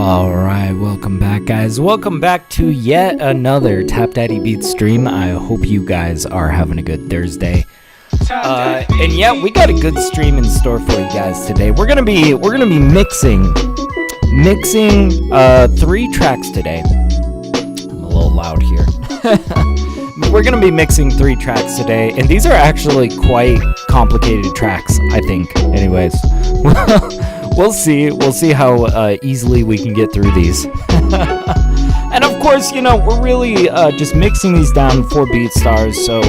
Alright, welcome back, guys. Welcome back to yet another TapDaddyBeats stream. I hope you guys are having a good Thursday. And yeah, we got a good stream in store for you guys today. We're gonna be mixing 3 tracks today. I'm a little loud here. We're gonna be mixing 3 tracks today, and these are actually quite complicated tracks, I think. Anyways, we'll see. We'll see how easily we can get through these. And of course, you know, we're really just mixing these down for BeatStars, so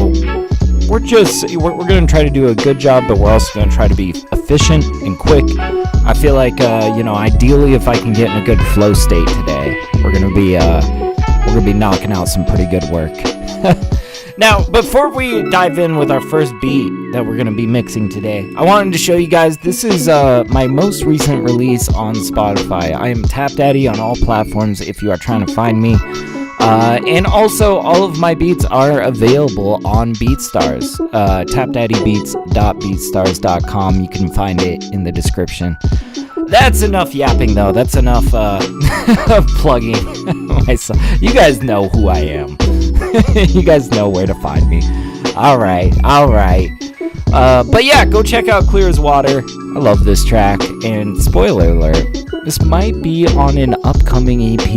we're gonna try to do a good job, but we're also gonna try to be efficient and quick. I feel like you know, ideally, if I can get in a good flow state today, we're gonna be knocking out some pretty good work. Now, before we dive in with our first beat that we're going to be mixing today, I wanted to show you guys, this is my most recent release on Spotify. I am TapDaddy on all platforms if you are trying to find me. And also, all of my beats are available on BeatStars. TapDaddyBeats.beatstars.com. You can find it in the description. That's enough yapping, though. That's enough plugging myself. You guys know who I am. You guys know where to find me. Alright. But yeah, go check out Clear as Water. I love this track. And spoiler alert, this might be on an upcoming EP.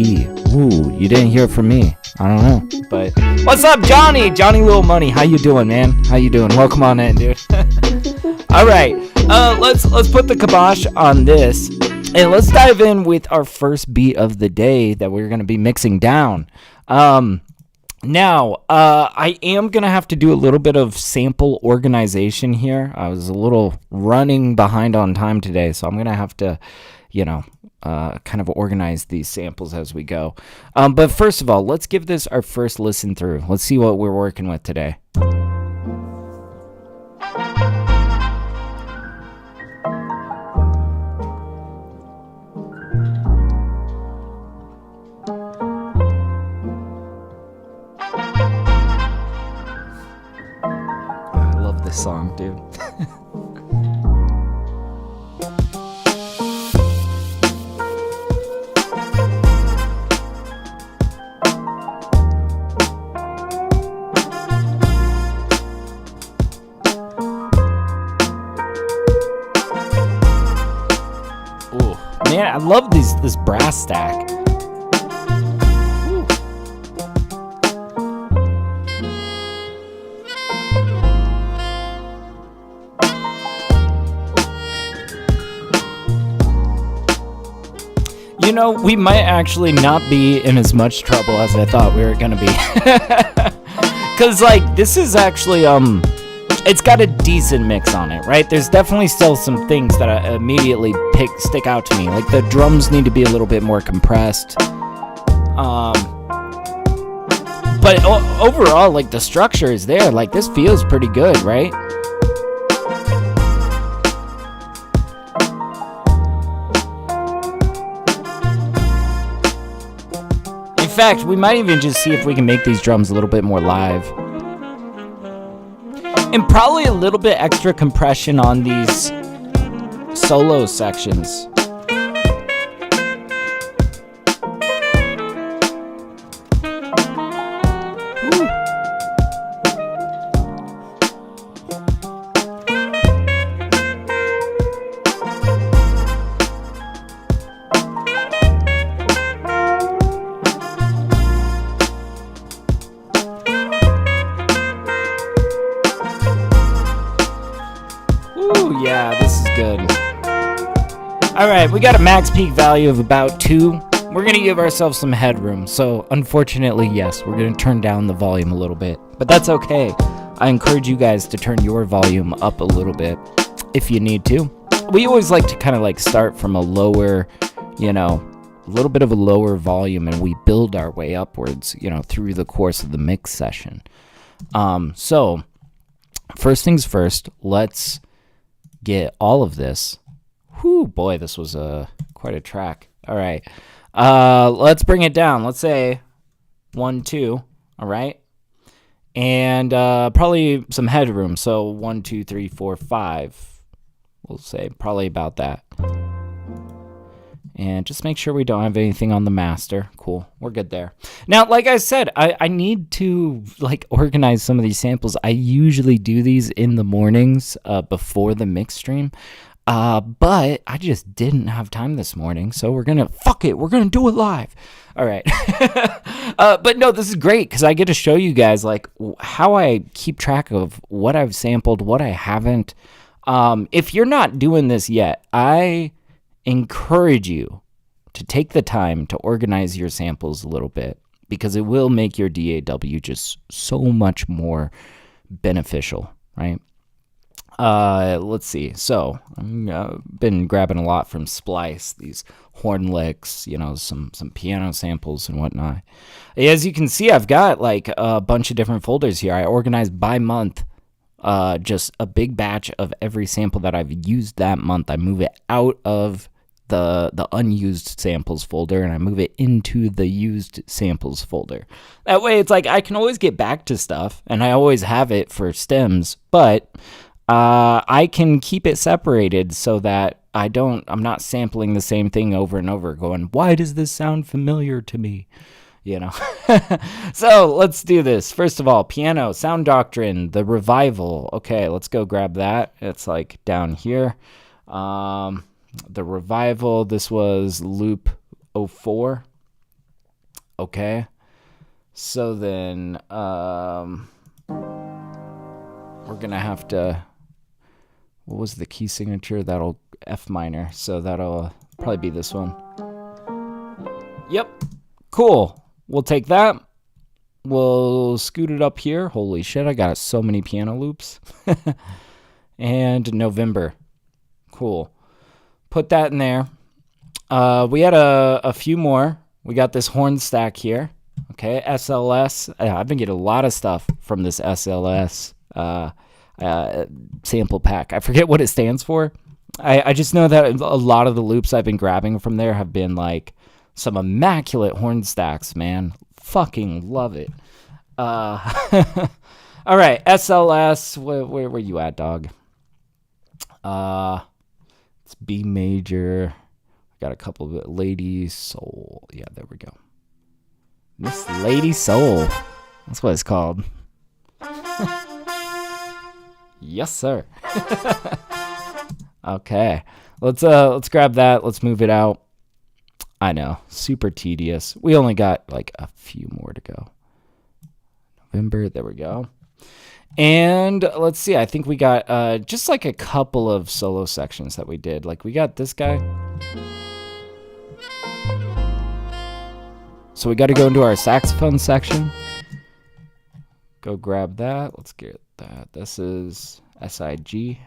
Ooh, you didn't hear it from me. I don't know. But what's up, Johnny? Johnny Little Money. How you doing, man? How you doing? Welcome on in, dude. Alright. Let's put the kibosh on this. And let's dive in with our first beat of the day that we're gonna be mixing down. Now, I am going to have to do a little bit of sample organization here. I was a little running behind on time today, so I'm going to have to, you know, kind of organize these samples as we go. But first of all, let's give this our first listen through. Let's see what we're working with today. Song, dude. Ooh, man, I love this brass stack. You know, we might actually not be in as much trouble as I thought we were gonna be. Cause like, this is actually, it's got a decent mix on it, right? There's definitely still some things that immediately stick out to me. Like, the drums need to be a little bit more compressed. But overall, like, the structure is there. Like, this feels pretty good, right? In fact, we might even just see if we can make these drums a little bit more live. And probably a little bit extra compression on these solo sections. Yeah, this is good. Alright, we got a max peak value of about 2. We're going to give ourselves some headroom. So, unfortunately, yes, we're going to turn down the volume a little bit. But that's okay. I encourage you guys to turn your volume up a little bit if you need to. We always like to kind of like start from a lower, you know, a little bit of a lower volume, and we build our way upwards, you know, through the course of the mix session. So, first things first, let's get all of this. Whew, boy, this was quite a track. All right, let's bring it down. Let's say 1, 2. All right, and probably some headroom. So 1, 2, 3, 4, 5. We'll say probably about that. And just make sure we don't have anything on the master. Cool, we're good there. Now, like I said, I need to like organize some of these samples. I usually do these in the mornings before the mix stream. But I just didn't have time this morning, so we're gonna do it live. All right. But no, this is great because I get to show you guys like how I keep track of what I've sampled, what I haven't. If you're not doing this yet, I encourage you to take the time to organize your samples a little bit because it will make your DAW just so much more beneficial, right? Let's see. So I've been grabbing a lot from Splice, these horn licks, you know, some piano samples and whatnot. As you can see, I've got like a bunch of different folders here. I organized by month, just a big batch of every sample that I've used that month. I move it out of the unused samples folder and I move it into the used samples folder. That way it's like I can always get back to stuff and I always have it for stems, but I can keep it separated so that I'm not sampling the same thing over and over going, why does this sound familiar to me? You know? So let's do this. First of all, piano, sound doctrine, the revival. Okay, let's go grab that. It's like down here. The revival, this was loop 04. Okay. So then, we're going to have to, what was the key signature? That'll F minor. So that'll probably be this one. Yep. Cool. We'll take that. We'll scoot it up here. Holy shit, I got so many piano loops. And November. Cool. Put that in there. We had a few more. We got this horn stack here. Okay, SLS. I've been getting a lot of stuff from this SLS sample pack. I forget what it stands for. I just know that a lot of the loops I've been grabbing from there have been like some immaculate horn stacks, man. Fucking love it. All right, SLS. Where you at, dog? It's B major. Got a couple of it. Lady Soul. Yeah, there we go. Miss Lady Soul. That's what it's called. Yes, sir. Okay. Let's grab that. Let's move it out. I know. Super tedious. We only got like a few more to go. November. There we go. And let's see. I think we got just like a couple of solo sections that we did. Like we got this guy. So we got to go into our saxophone section. Go grab that. Let's get that. This is SIG.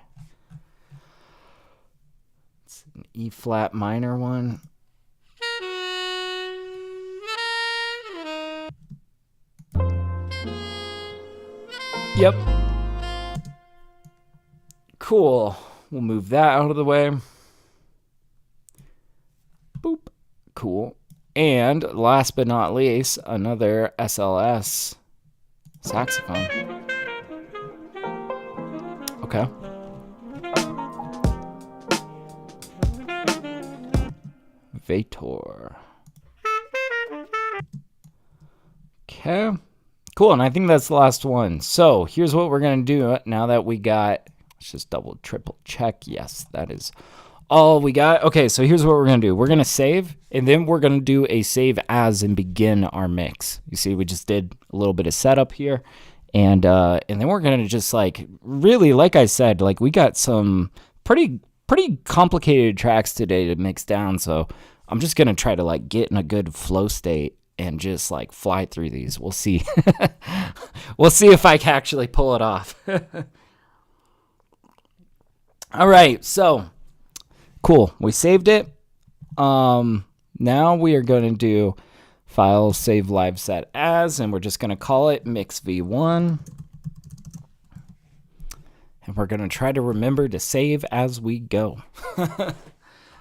It's an E flat minor one. Yep. Cool. We'll move that out of the way. Boop. Cool. And last but not least, another SLS saxophone. Okay. Vator. Okay. Cool, and I think that's the last one. So here's what we're going to do now that we got, let's just double, triple check. Yes, that is all we got. Okay, so here's what we're going to do. We're going to save, and then we're going to do a save as and begin our mix. You see, we just did a little bit of setup here, and then we're going to just like, really, like I said, like we got some pretty complicated tracks today to mix down, so I'm just going to try to like get in a good flow state and just like fly through these. We'll see. We'll see if I can actually pull it off. All right, so cool. We saved it. Now we are going to do file save live set as, and we're just going to call it mix v1. And we're going to try to remember to save as we go.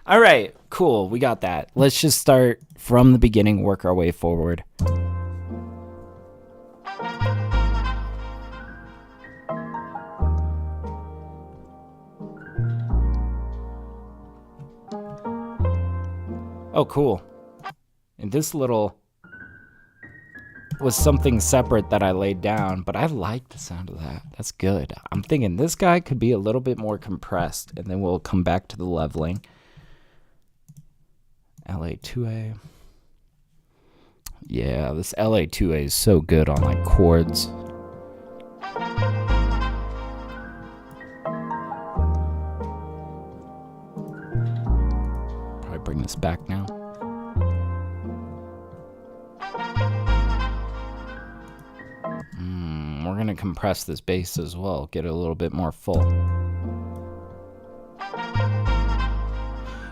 All right, cool. We got that. Let's just start from the beginning, work our way forward. Oh, cool. And this little was something separate that I laid down, but I like the sound of that. That's good. I'm thinking this guy could be a little bit more compressed, and then we'll come back to the leveling. LA2A. Yeah, this LA2A is so good on like chords. Probably bring this back now. We're gonna compress this bass as well, get it a little bit more full.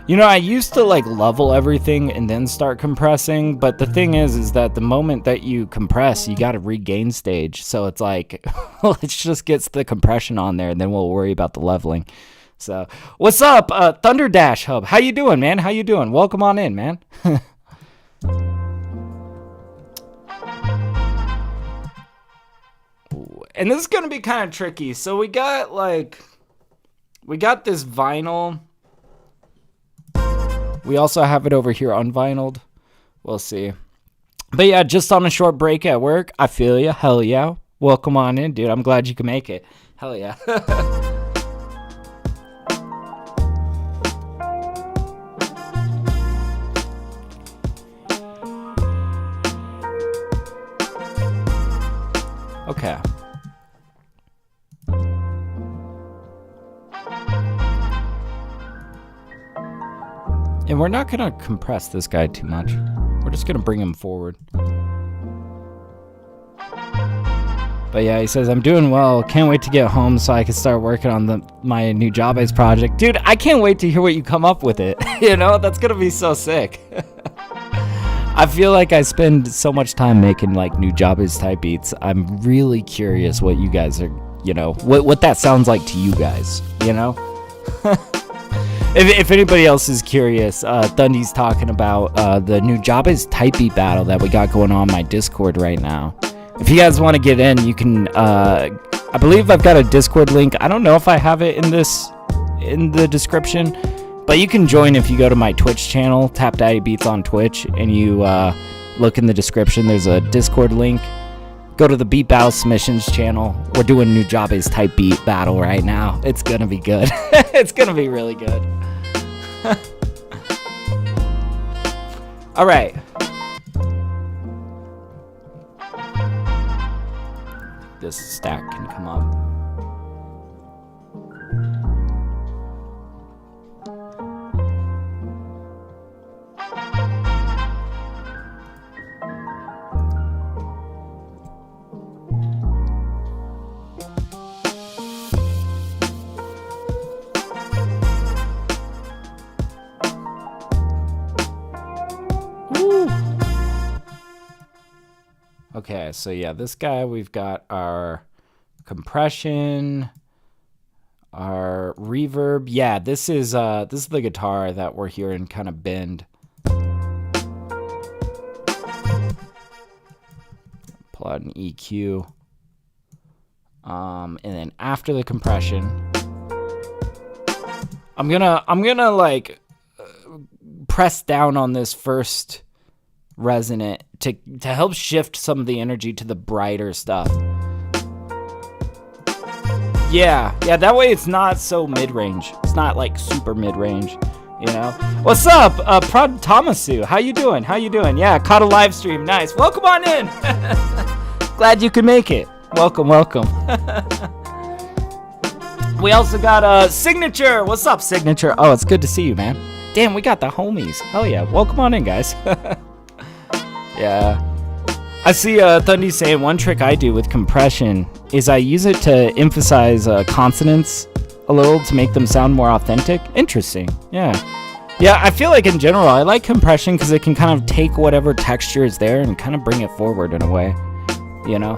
You know, I used to like level everything and then start compressing, but the thing is that the moment that you compress, you gotta regain stage. So it's like, let's just get the compression on there and then we'll worry about the leveling. So, what's up, Thunder Dash Hub? How you doing, man? How you doing? Welcome on in, man. And this is gonna be kind of tricky. So we got this vinyl. We also have it over here unvinyled. We'll see. But yeah, just on a short break at work. I feel ya. Hell yeah. Welcome on in, dude. I'm glad you can make it. Hell yeah. Okay. And we're not going to compress this guy too much. We're just going to bring him forward. But yeah, he says, I'm doing well. Can't wait to get home so I can start working on my new Jawbase project. Dude, I can't wait to hear what you come up with it. You know, that's going to be so sick. I feel like I spend so much time making like new Jawbase type beats. I'm really curious what you guys are, you know, what that sounds like to you guys, you know? If anybody else is curious, Thundy's talking about the new Jawbase type beat battle that we got going on my Discord right now. If you guys want to get in, you can, I believe I've got a Discord link. I don't know if I have it in the description, but you can join if you go to my Twitch channel, TapDaddyBeats on Twitch, and you look in the description. There's a Discord link. Go to the Beat Battle Submissions channel. We're doing new Jawbase type beat battle right now. It's gonna be good. It's gonna be really good. All right. This stack can come up. Okay, so yeah, this guy, we've got our compression, our reverb. Yeah, this is the guitar that we're hearing kind of bend. Pull out an EQ. And then after the compression, I'm gonna like press down on this first resonant to help shift some of the energy to the brighter stuff. Yeah, that way it's not so mid-range. It's not like super mid-range, you know? What's up, Prod Thomasu? How you doing? Yeah, caught a live stream. Nice. Welcome on in. Glad you could make it. Welcome. We also got Signature. What's up, Signature? Oh, it's good to see you, man. Damn, we got the homies. Hell yeah. Welcome on in, guys. Yeah. I see Thundy saying one trick I do with compression is I use it to emphasize consonants a little to make them sound more authentic. Interesting. Yeah, I feel like in general I like compression because it can kind of take whatever texture is there and kind of bring it forward in a way, you know?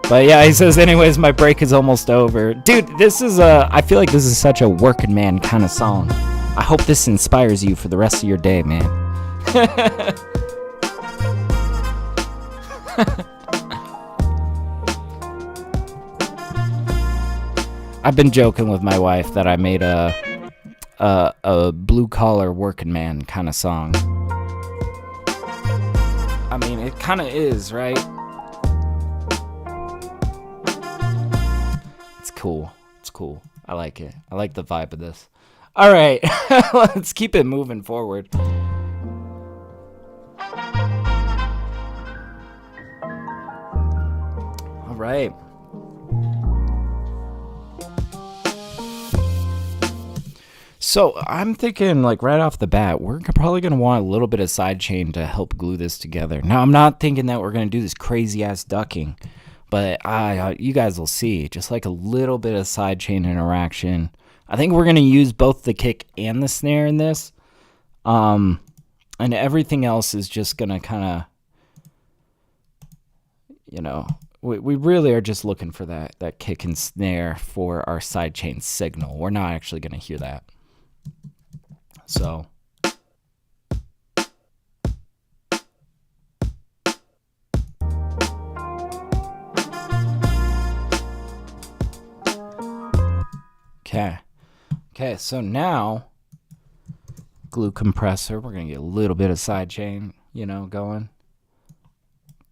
But yeah, he says, anyways, my break is almost over. Dude, this is I feel like this is such a working man kind of song. I hope this inspires you for the rest of your day, man. I've been joking with my wife that I made a blue collar working man kind of song. I mean, it kind of is, right? It's cool. It's cool. I like it. I like the vibe of this. All right, let's keep it moving forward. All right. So I'm thinking, like, right off the bat, we're probably going to want a little bit of sidechain to help glue this together. Now, I'm not thinking that we're going to do this crazy-ass ducking, but you guys will see. Just like a little bit of sidechain interaction. I think we're going to use both the kick and the snare in this. And everything else is just going to kind of, you know, we really are just looking for that kick and snare for our sidechain signal. We're not actually going to hear that. So okay, so now glue compressor, we're gonna get a little bit of sidechain, you know, going.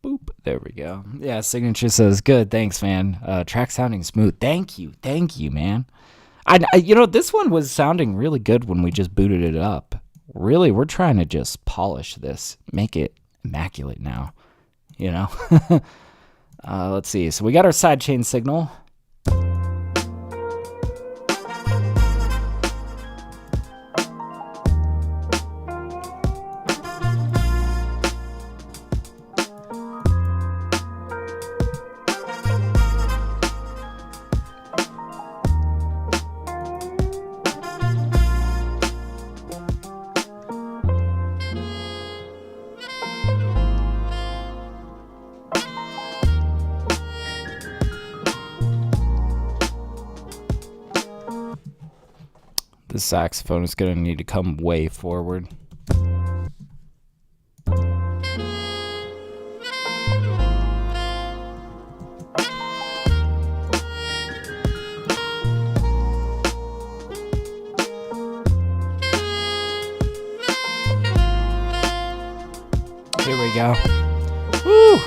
Boop, there we go. Yeah, signature says good, thanks, man. Track sounding smooth. Thank you, man. I you know, this one was sounding really good when we just booted it up. Really, we're trying to just polish this, make it immaculate now, you know. Let's see. So we got our sidechain signal. The saxophone is going to need to come way forward. Here we go. Woo!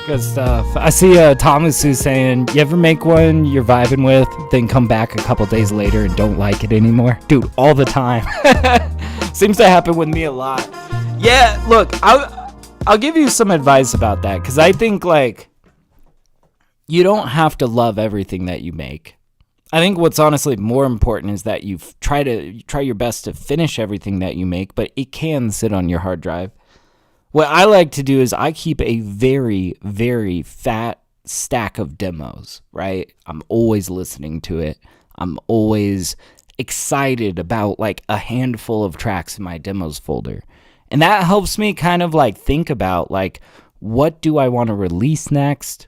Good stuff. I see Thomas who's saying, you ever make one you're vibing with, then come back a couple days later and don't like it anymore? Dude, all the time. Seems to happen with me a lot. Yeah, look, I'll give you some advice about that, because I think, like, you don't have to love everything that you make. I think what's honestly more important is that you try your best to finish everything that you make, but it can sit on your hard drive. What I like to do is I keep a very, very fat stack of demos, right? I'm always listening to it. I'm always excited about like a handful of tracks in my demos folder. And that helps me kind of like think about like, what do I want to release next?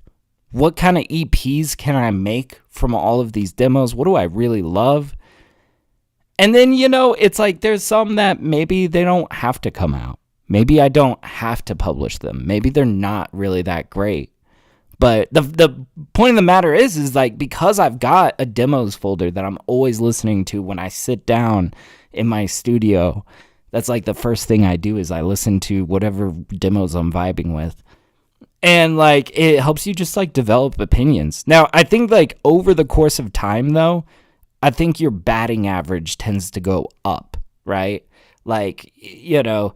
What kind of EPs can I make from all of these demos? What do I really love? And then, you know, it's like there's some that maybe they don't have to come out. Maybe I don't have to publish them. Maybe they're not really that great. But the point of the matter is like, because I've got a demos folder that I'm always listening to when I sit down in my studio, that's like the first thing I do is I listen to whatever demos I'm vibing with. And like, it helps you just like develop opinions. Now, I think like over the course of time though, I think your batting average tends to go up, right? Like, you know,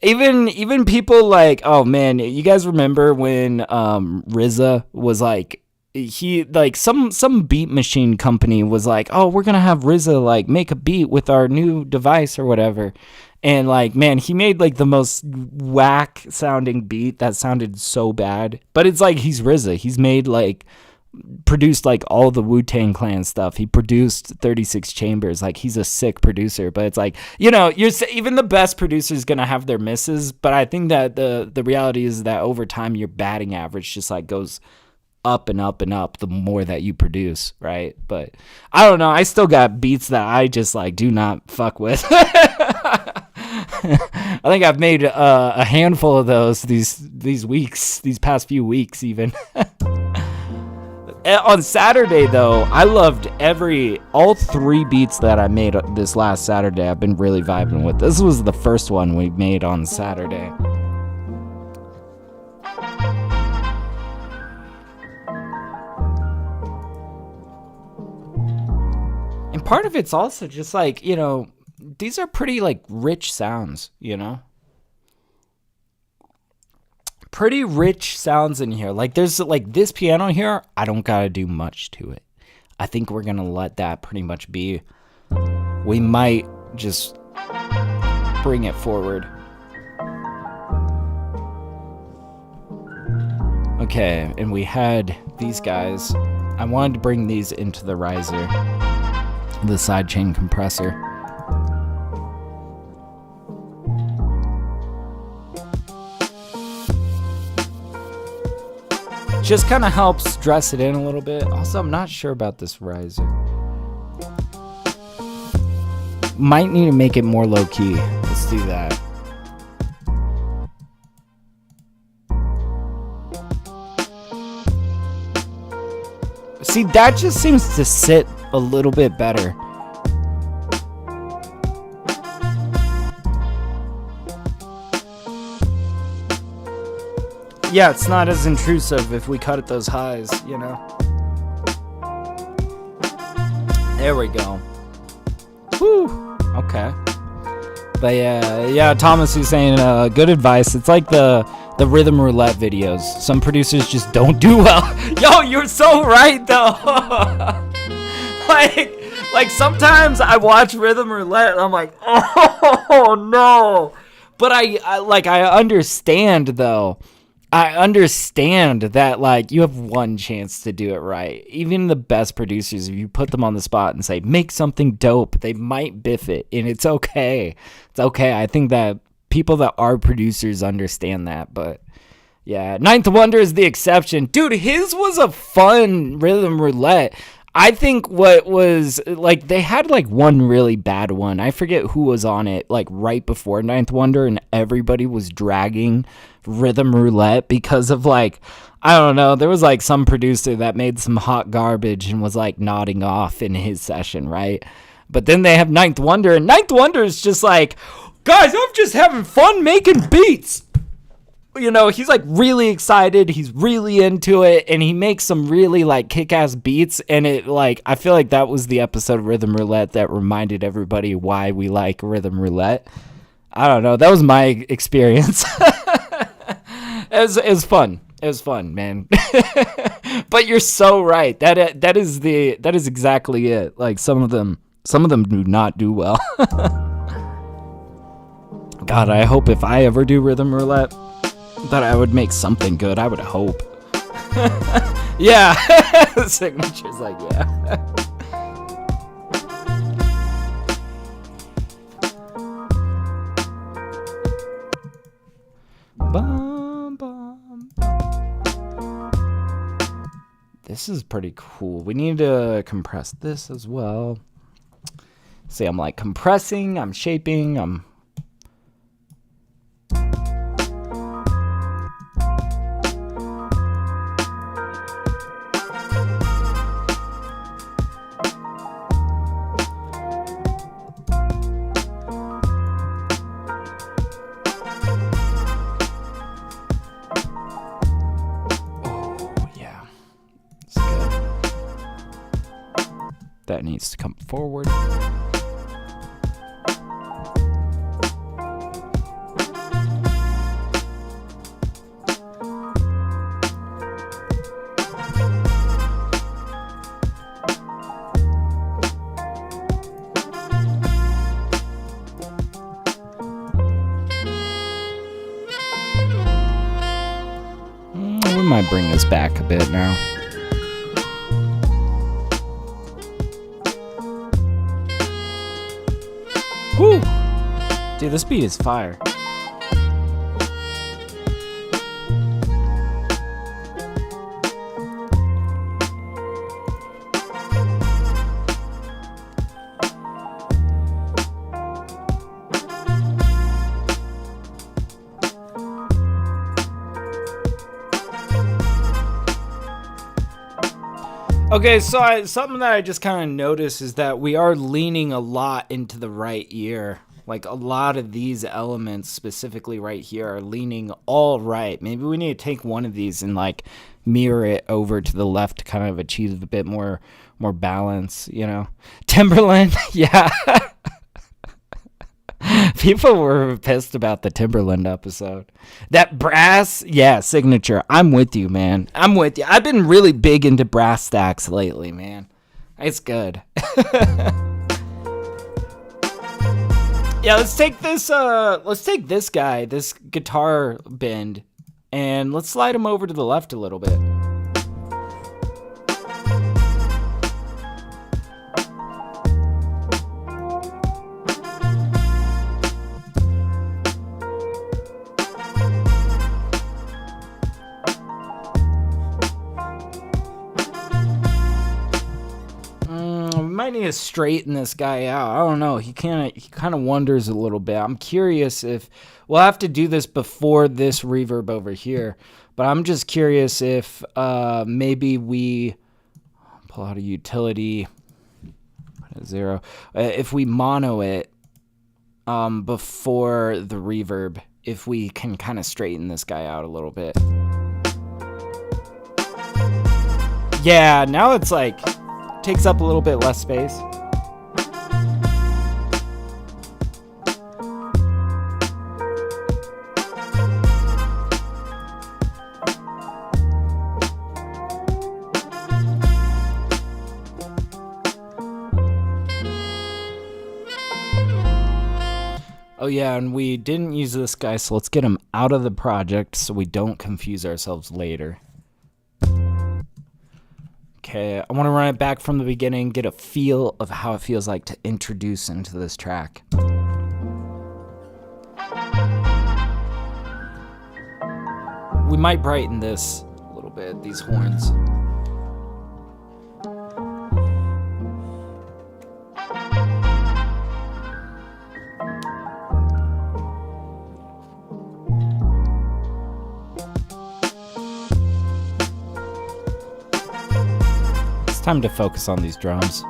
Even people like, oh man, you guys remember when RZA was like, he like some beat machine company was like, oh, we're gonna have RZA like make a beat with our new device or whatever, and like, man, he made like the most whack sounding beat that sounded so bad, but it's like he's RZA. He's made like produced like all the Wu-Tang Clan stuff. He produced 36 Chambers. Like, he's a sick producer, but it's like, you know, even the best producer is gonna have their misses, but I think that the reality is that over time your batting average just like goes up and up and up the more that you produce, right? But I don't know, I still got beats that I just like do not fuck with. I think I've made a handful of those these past few weeks even. On Saturday, though, I loved all three beats that I made this last Saturday. I've been really vibing with. This was the first one we made on Saturday. And part of it's also just like, you know, these are pretty like rich sounds, you know? Pretty rich sounds in here. Like there's like this piano here, I don't gotta do much to it. I think we're gonna let that pretty much be. We might just bring it forward. Okay, and we had these guys. I wanted to bring these into the riser, the sidechain compressor. Just kind of helps dress it in a little bit. Also, I'm not sure about this riser. Might need to make it more low key. Let's do that. See, that just seems to sit a little bit better. Yeah, it's not as intrusive if we cut at those highs, you know? There we go. Whew. Okay. But yeah, Thomas was saying good advice. It's like the rhythm roulette videos. Some producers just don't do well. Yo, you're so right though. like sometimes I watch rhythm roulette and I'm like, oh no. But I understand though. I understand that, like, you have one chance to do it right. Even the best producers, if you put them on the spot and say, make something dope, they might biff it, and it's okay. It's okay. I think that people that are producers understand that, but, yeah. Ninth Wonder is the exception. Dude, his was a fun rhythm roulette. I think what was, like, they had, like, one really bad one. I forget who was on it, like, right before Ninth Wonder, and everybody was dragging rhythm roulette because of, like, I don't know, there was, like, some producer that made some hot garbage and was, like, nodding off in his session, right? But then they have Ninth Wonder, and Ninth Wonder is just like, guys, I'm just having fun making beats. You know, he's like really excited, he's really into it, and he makes some really like kick-ass beats, and it like, I feel like that was the episode of Rhythm Roulette that reminded everybody why we like Rhythm Roulette. I don't know, that was my experience. It was fun. It was fun, man. But you're so right. That is exactly it. Like some of them do not do well. God, I hope if I ever do Rhythm Roulette that I would make something good. I would hope. Yeah. The signature's like, yeah. Bum, bum. This is pretty cool. We need to compress this as well. See, I'm like compressing, I'm shaping, I'm that needs to come forward. We might bring this back a bit now. Woo! Dude, this beat is fire. Okay, so something that I just kind of noticed is that we are leaning a lot into the right ear Like a lot of these elements specifically right here are leaning all right. Maybe we need to take one of these and like mirror it over to the left to kind of achieve a bit more balance, you know. Timberland, yeah. People were pissed about the Timberland episode. That brass, yeah, signature. I'm with you, man. I'm with you. I've been really big into brass stacks lately, man. It's good. Yeah, let's take this guy, this guitar bend, and let's slide him over to the left a little bit. Might need to straighten this guy out. I don't know. He kind of wanders a little bit. I'm curious if we'll have to do this before this reverb over here, but I'm just curious if maybe we pull out a utility, put a 0, if we mono it before the reverb, if we can kind of straighten this guy out a little bit. Yeah, now it's like takes up a little bit less space. Oh yeah, and we didn't use this guy, so let's get him out of the project so we don't confuse ourselves later. Okay, I want to run it back from the beginning, get a feel of how it feels like to introduce into this track. We might brighten this a little bit, these horns. Time to focus on these drums.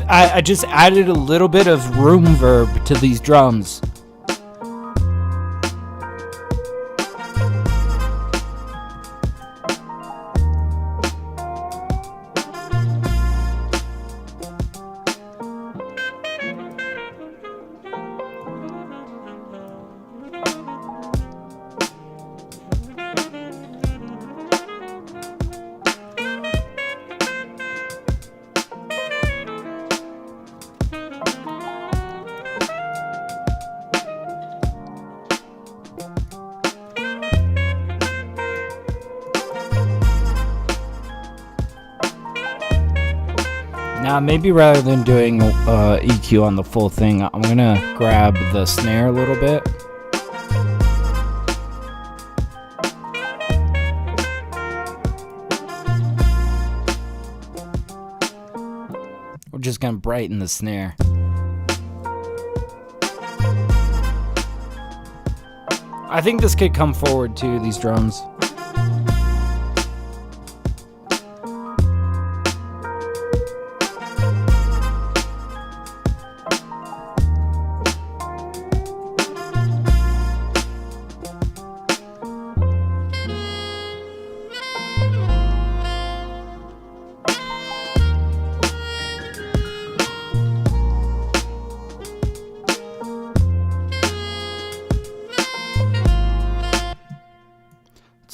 I just added a little bit of room verb to these drums. Now, maybe rather than doing EQ on the full thing, I'm gonna grab the snare a little bit. We're just gonna brighten the snare. I think this could come forward too, these drums.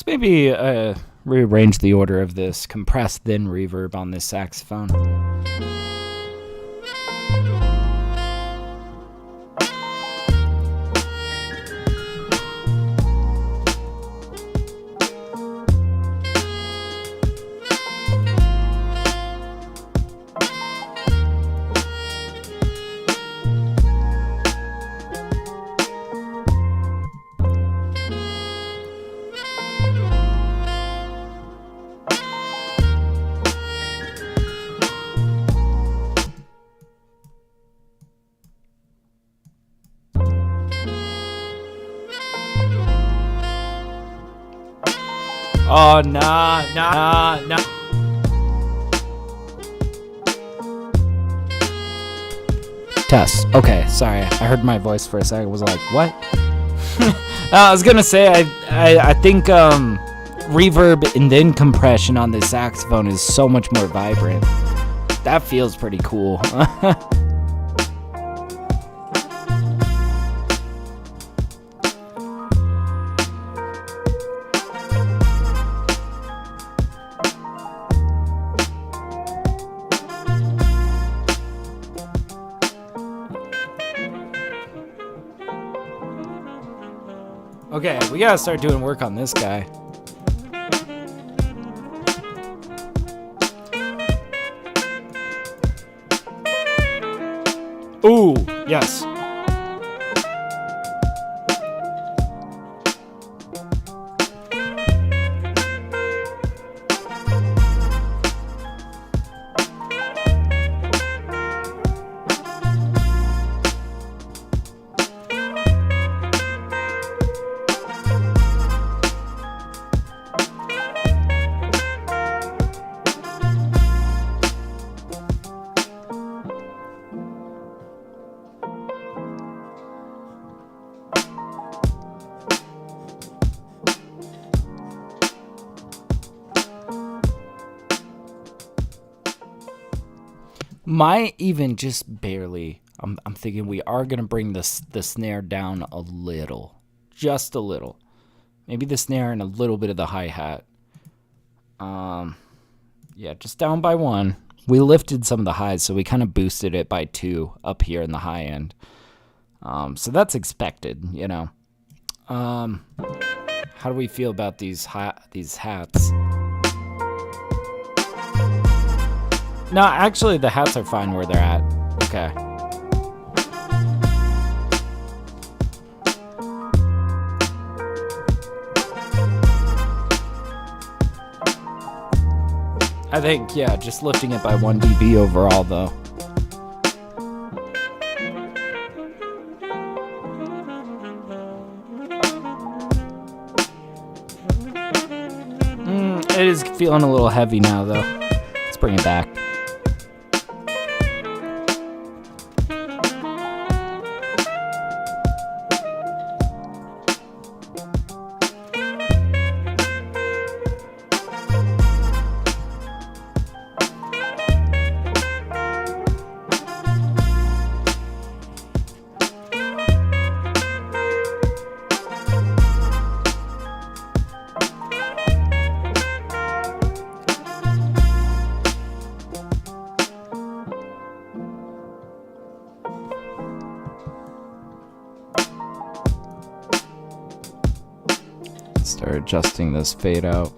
Maybe rearrange the order of this compress then reverb on this saxophone. Oh, nah. Test. Okay, sorry. I heard my voice for a second. I was like, what? I was gonna say, I think reverb and then compression on this saxophone is so much more vibrant. That feels pretty cool. Okay, we gotta start doing work on this guy. Ooh, yes. Might even just barely. I'm thinking we are gonna bring the snare down a little, just a little. Maybe the snare and a little bit of the hi-hat. Yeah, just down by 1. We lifted some of the highs, so we kind of boosted it by 2 up here in the high end. So that's expected, you know. How do we feel about these hats? No, actually, the hats are fine where they're at. Okay. I think, yeah, just lifting it by 1 dB overall, though. It is feeling a little heavy now, though. Let's bring it back. Start adjusting this fade out.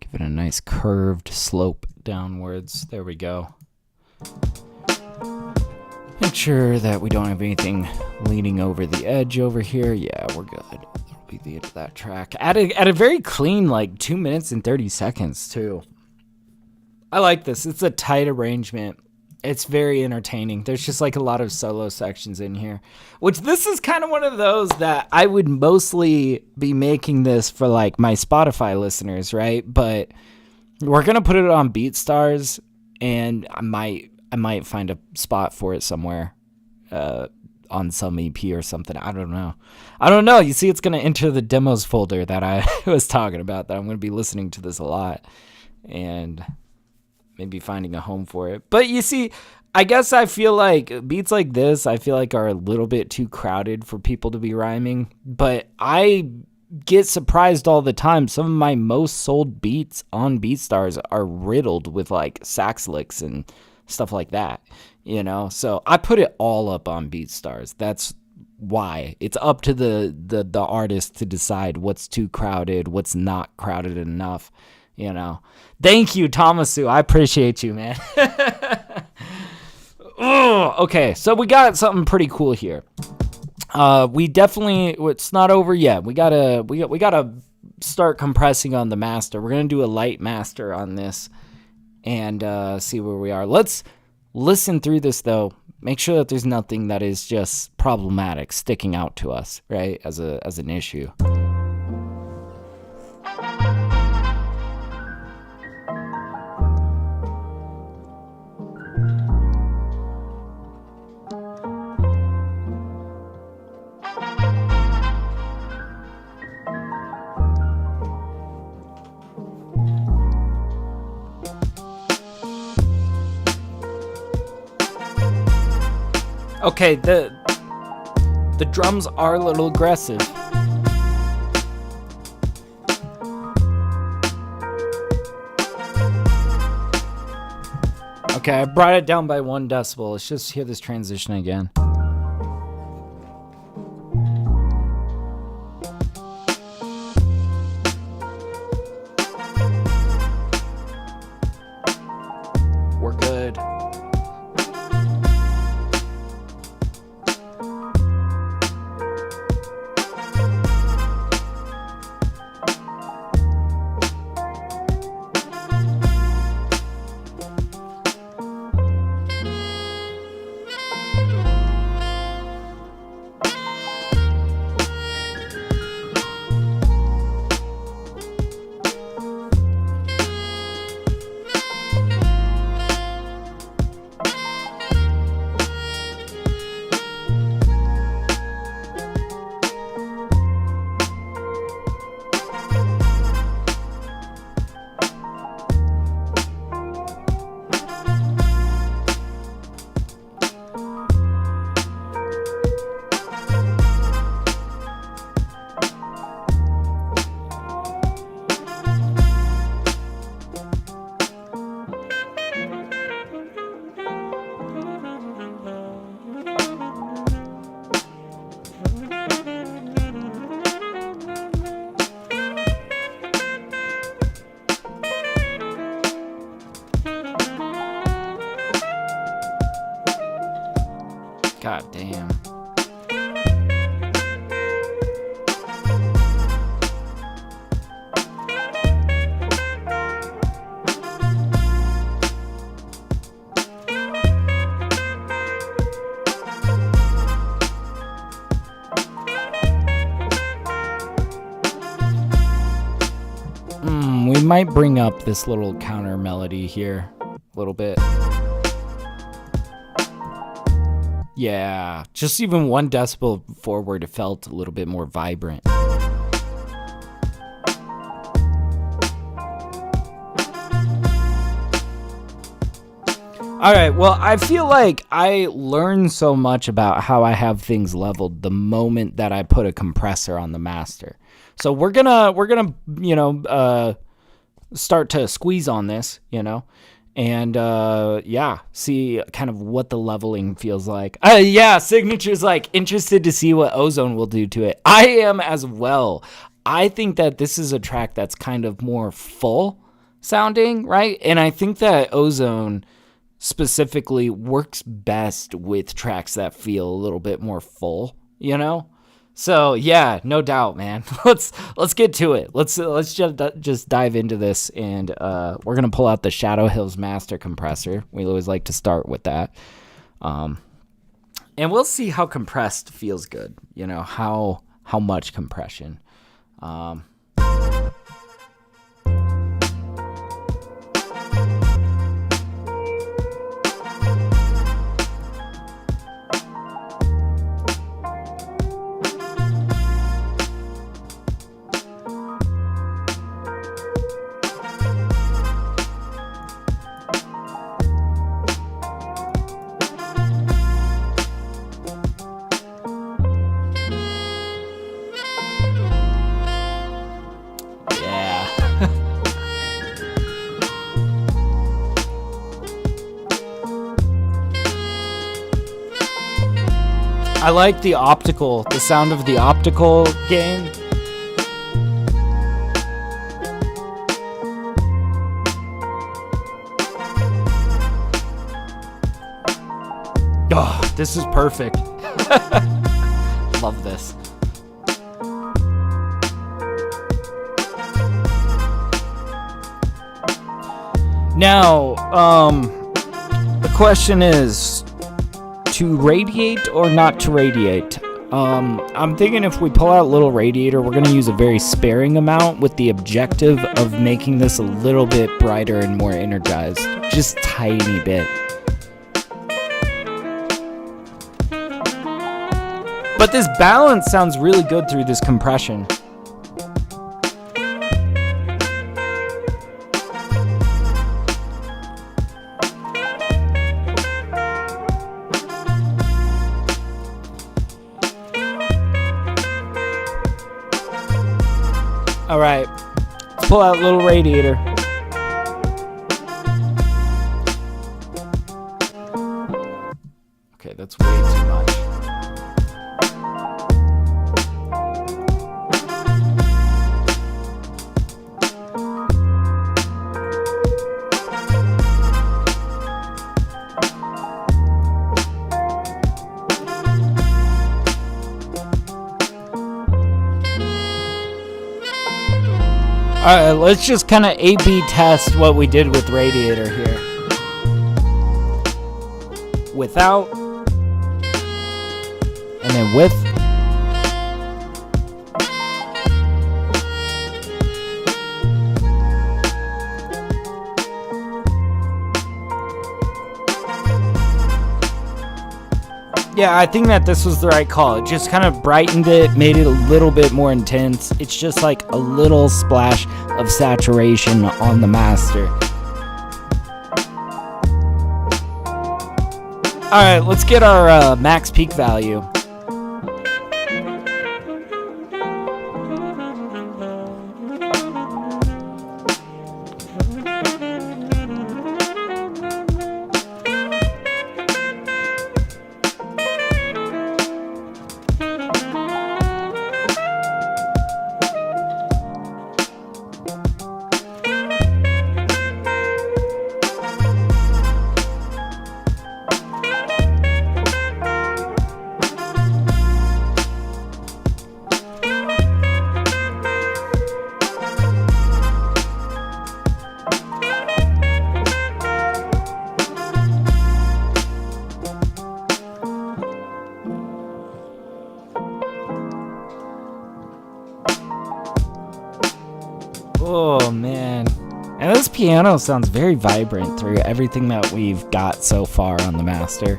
Give it a nice curved slope downwards. There we go. Make sure that we don't have anything leaning over the edge over here. Yeah, we're good. That'll be the end of that track. At a very clean, like 2 minutes and 30 seconds too. I like this. It's a tight arrangement. It's very entertaining. There's just like a lot of solo sections in here, which this is kind of one of those that I would mostly be making this for like my Spotify listeners, right? But we're going to put it on BeatStars, and I might find a spot for it somewhere on some EP or something. I don't know. You see, it's going to enter the demos folder that I was talking about, that I'm going to be listening to this a lot. And maybe finding a home for it. But you see, I guess I feel like beats like this, I feel like are a little bit too crowded for people to be rhyming. But I get surprised all the time. Some of my most sold beats on BeatStars are riddled with like sax licks and stuff like that, you know? So I put it all up on BeatStars. That's why. It's up to the artist to decide what's too crowded, what's not crowded enough. You know, thank you, Thomasu. I appreciate you, man. Okay, so we got something pretty cool here. We definitely, it's not over yet. We gotta start compressing on the master. We're gonna do a light master on this and see where we are. Let's listen through this though Make sure that there's nothing that is just problematic sticking out to us, right? As an issue. Okay, the drums are a little aggressive. Okay, I brought it down by 1 decibel. Let's just hear this transition again. We're good. God damn. We might bring up this little counter melody here a little bit. Yeah, just even 1 decibel forward, it felt a little bit more vibrant. All right, well, I feel like I learned so much about how I have things leveled the moment that I put a compressor on the master. So we're gonna you know, start to squeeze on this, you know. And, yeah, see kind of what the leveling feels like. Yeah, Signature's like, interested to see what Ozone will do to it. I am as well. I think that this is a track that's kind of more full sounding, right? And I think that Ozone specifically works best with tracks that feel a little bit more full, you know? So yeah, no doubt, man. Let's get to it. Let's just dive into this, and we're gonna pull out the Shadow Hills Master compressor. We always like to start with that, and we'll see how compressed feels good. You know, how much compression. I like the sound of the optical gain. Oh, this is perfect. Love this. Now, the question is, to radiate or not to radiate? I'm thinking if we pull out little radiator, we're going to use a very sparing amount with the objective of making this a little bit brighter and more energized. Just tiny bit. But this balance sounds really good through this compression. All right, let's pull out little radiator. Okay, that's way too much. Alright, let's just kind of A/B test what we did with radiator here. Without, and then with. Yeah, I think that this was the right call. It just kind of brightened it, made it a little bit more intense. It's just like a little splash of saturation on the master. Alright, let's get our max peak value. Oh man, and this piano sounds very vibrant through everything that we've got so far on the master.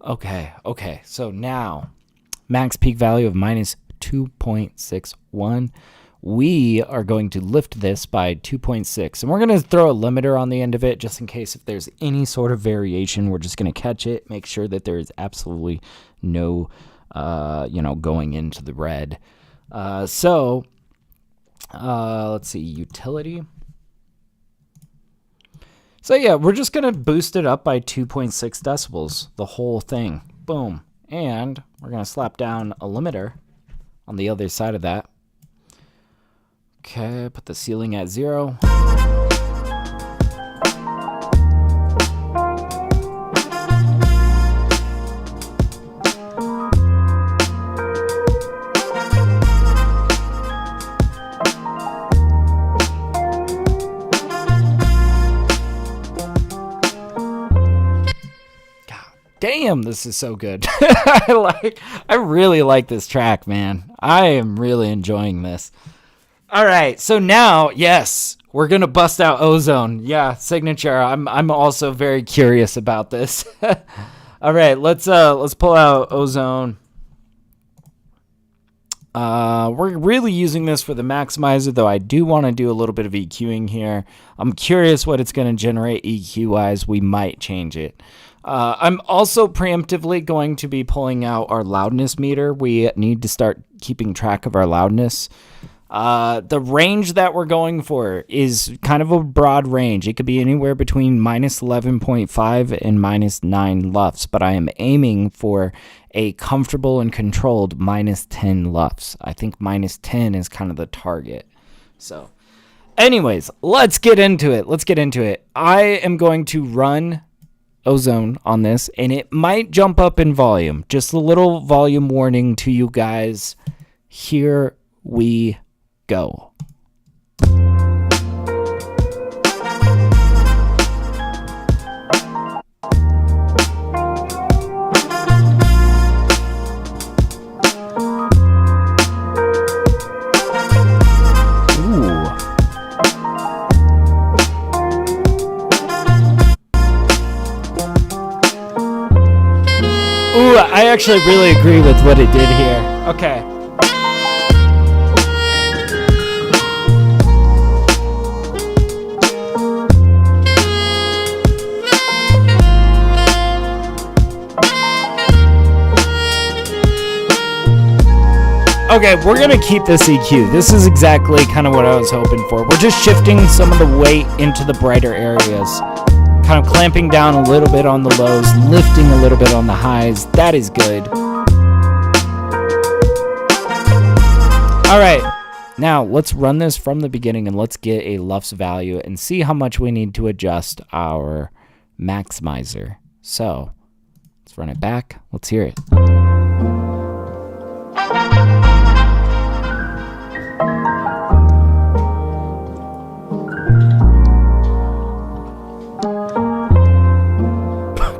Okay, so now max peak value of minus 2.61. We are going to lift this by 2.6, and we're going to throw a limiter on the end of it just in case if there's any sort of variation. We're just going to catch it, make sure that there is absolutely no, going into the red. Let's see, utility. So yeah, we're just going to boost it up by 2.6 decibels, the whole thing. Boom. And we're going to slap down a limiter on the other side of that. Okay, put the ceiling at 0. Damn, this is so good. I really like this track, man. I am really enjoying this. All right, so now, yes, we're gonna bust out Ozone. Yeah, signature. I'm also very curious about this. All right, let's pull out Ozone. We're really using this for the maximizer, though I do want to do a little bit of EQing here. I'm curious what it's going to generate EQ-wise. We might change it. I'm also preemptively going to be pulling out our loudness meter. We need to start keeping track of our loudness. The range that we're going for is kind of a broad range. It could be anywhere between minus 11.5 and minus 9 LUFS, but I am aiming for a comfortable and controlled minus 10 LUFS. I think minus 10 is kind of the target. So, anyways, let's get into it. I am going to run Ozone on this, and it might jump up in volume. Just a little volume warning to you guys. Here we go. I actually really agree with what it did here. Okay. Okay, we're gonna keep this EQ. This is exactly kind of what I was hoping for. We're just shifting some of the weight into the brighter areas. Kind of clamping down a little bit on the lows, lifting a little bit on the highs. That is good. Alright, now let's run this from the beginning and let's get a LUFS value and see how much we need to adjust our maximizer. So, let's run it back. Let's hear it.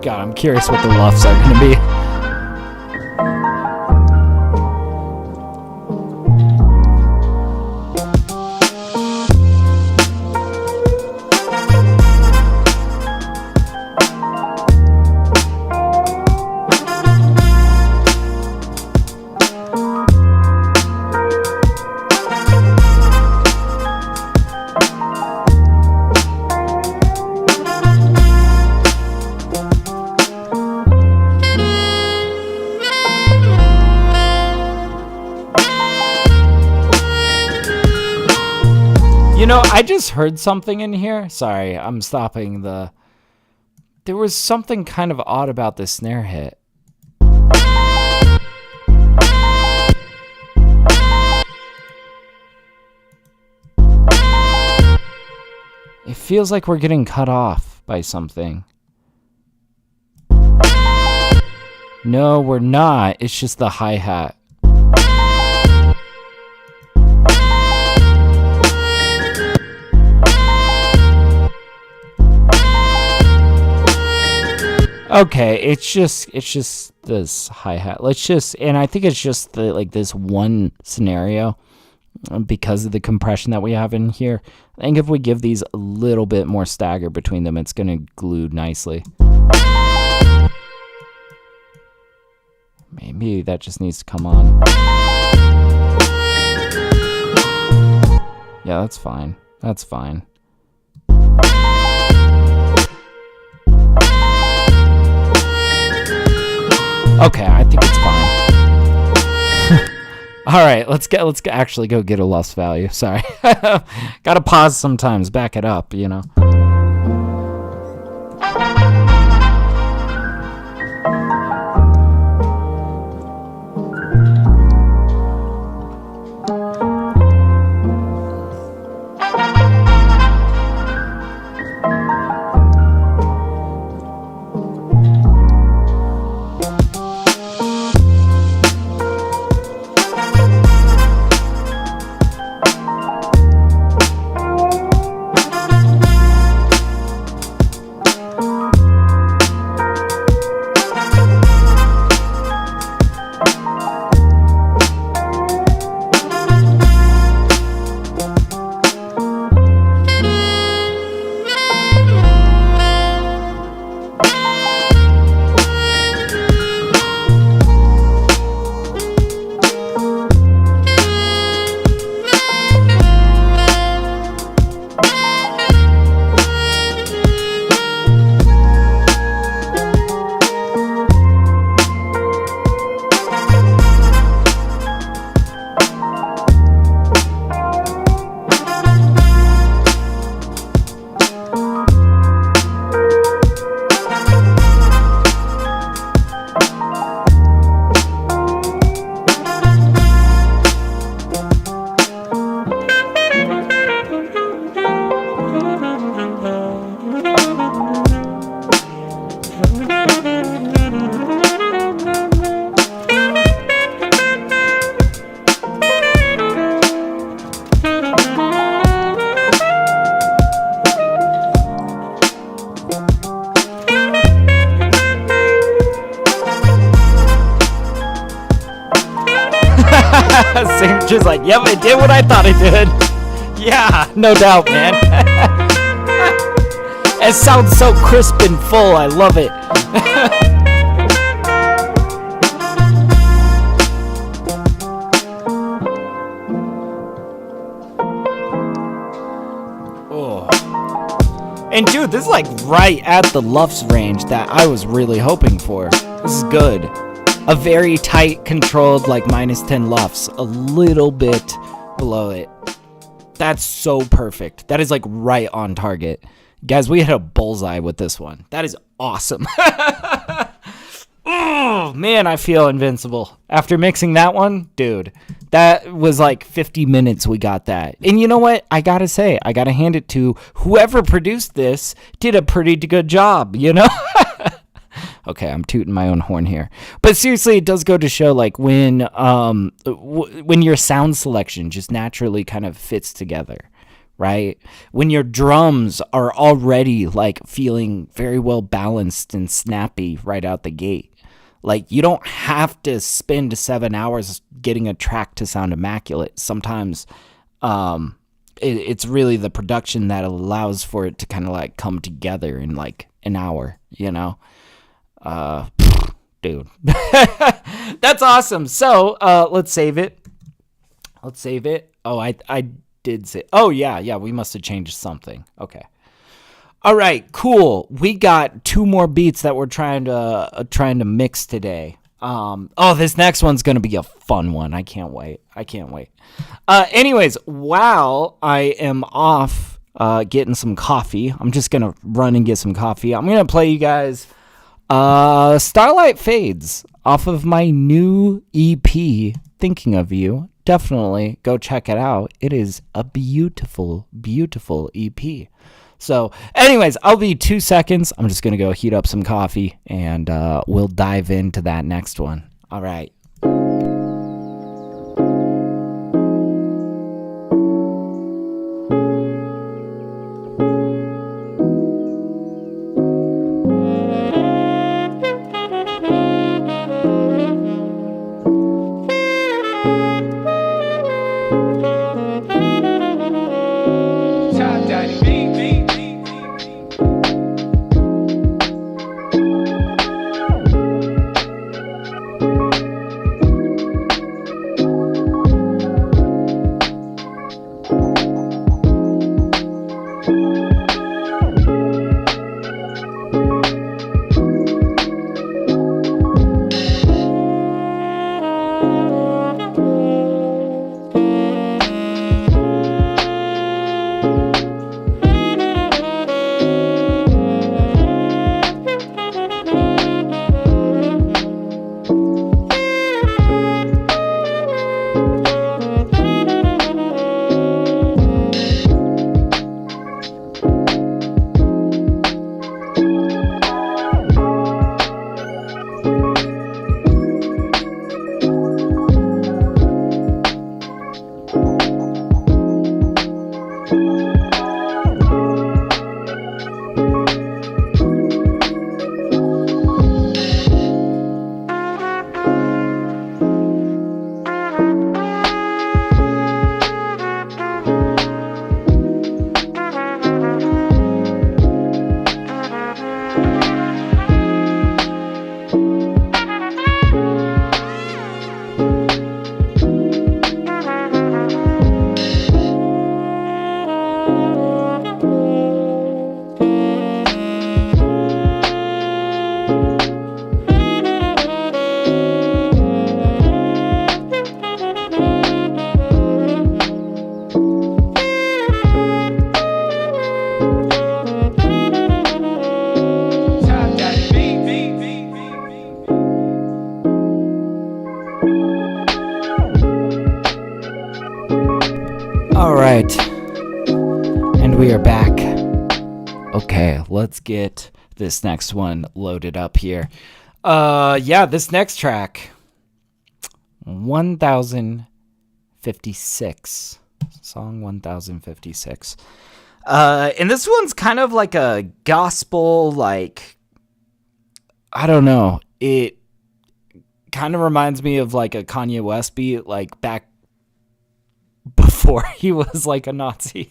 God, I'm curious what the LUFS are going to be. You know, I just heard something in here. Sorry, I'm stopping the... There was something kind of odd about the snare hit. It feels like we're getting cut off by something. No, we're not. It's just the hi-hat. Okay, it's just this hi-hat. Let's just, and I think it's just the, like, this one scenario because of the compression that we have in here. I think if we give these a little bit more stagger between them, it's gonna glue nicely. Maybe that just needs to come on. Yeah, that's fine. That's fine. Okay, I think it's fine. All right, let's actually go get a LUFS value. Sorry, gotta pause sometimes, back it up, you know. Just like, yep, it did what I thought it did. Yeah, no doubt, man. It sounds so crisp and full. I love it. Oh. And dude, this is like right at the LUFS range that I was really hoping for. This is good. A very tight, controlled, like -10 LUFS. A little bit below it. That's so perfect. That is like right on target. Guys, we hit a bullseye with this one. That is awesome. Oh, man, I feel invincible. After mixing that one, dude, that was like 50 minutes we got that. And you know what? I got to say, I got to hand it to whoever produced this did a pretty good job, you know? Okay, I'm tooting my own horn here. But seriously, it does go to show like when your sound selection just naturally kind of fits together, right? When your drums are already like feeling very well balanced and snappy right out the gate. Like, you don't have to spend 7 hours getting a track to sound immaculate. Sometimes it's really the production that allows for it to kind of like come together in like an hour, you know? Dude. That's awesome. So let's save it. Oh, I did say, oh yeah, we must have changed something. Okay. All right, cool. We got 2 more beats that we're trying to mix today. This next one's gonna be a fun one. I can't wait. Anyways, while I am off getting some coffee, I'm just gonna run and get some coffee. I'm gonna play you guys Starlight Fades off of my new EP, Thinking of You. Definitely go check it out. It is a beautiful, beautiful EP. So, anyways, I'll be 2 seconds. I'm just going to go heat up some coffee, and we'll dive into that next one. All right. We are back. Okay, let's get this next one loaded up here. This next track, 1056. Song 1056. And this one's kind of like a gospel, like, I don't know. It kind of reminds me of like a Kanye West beat, like back before he was like a Nazi.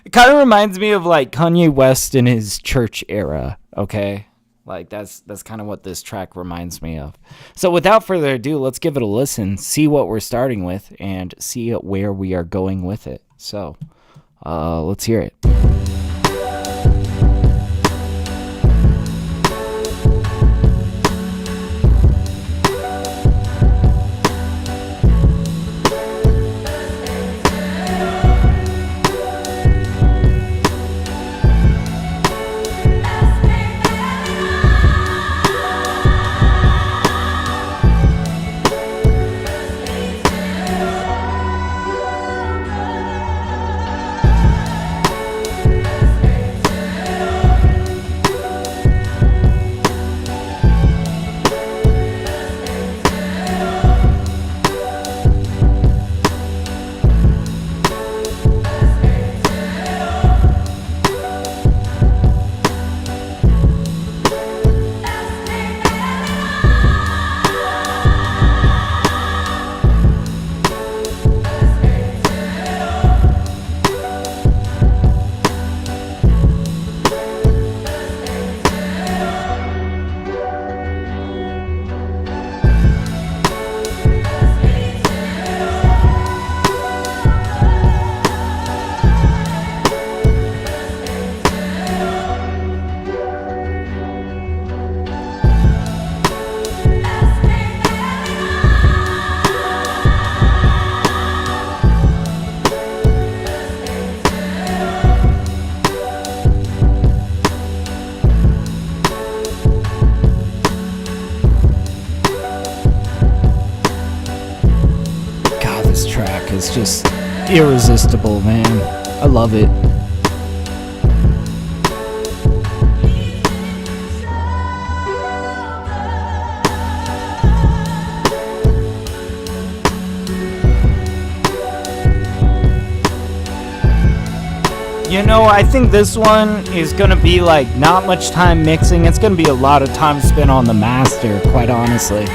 It kind of reminds me of like Kanye West in his church era, okay? Like that's kind of what this track reminds me of. So without further ado, let's give it a listen, see what we're starting with, and see where we are going with it. So Let's hear it. Track is just irresistible, man. I love it. You know, I think this one is gonna be like not much time mixing. It's gonna be a lot of time spent on the master, quite honestly.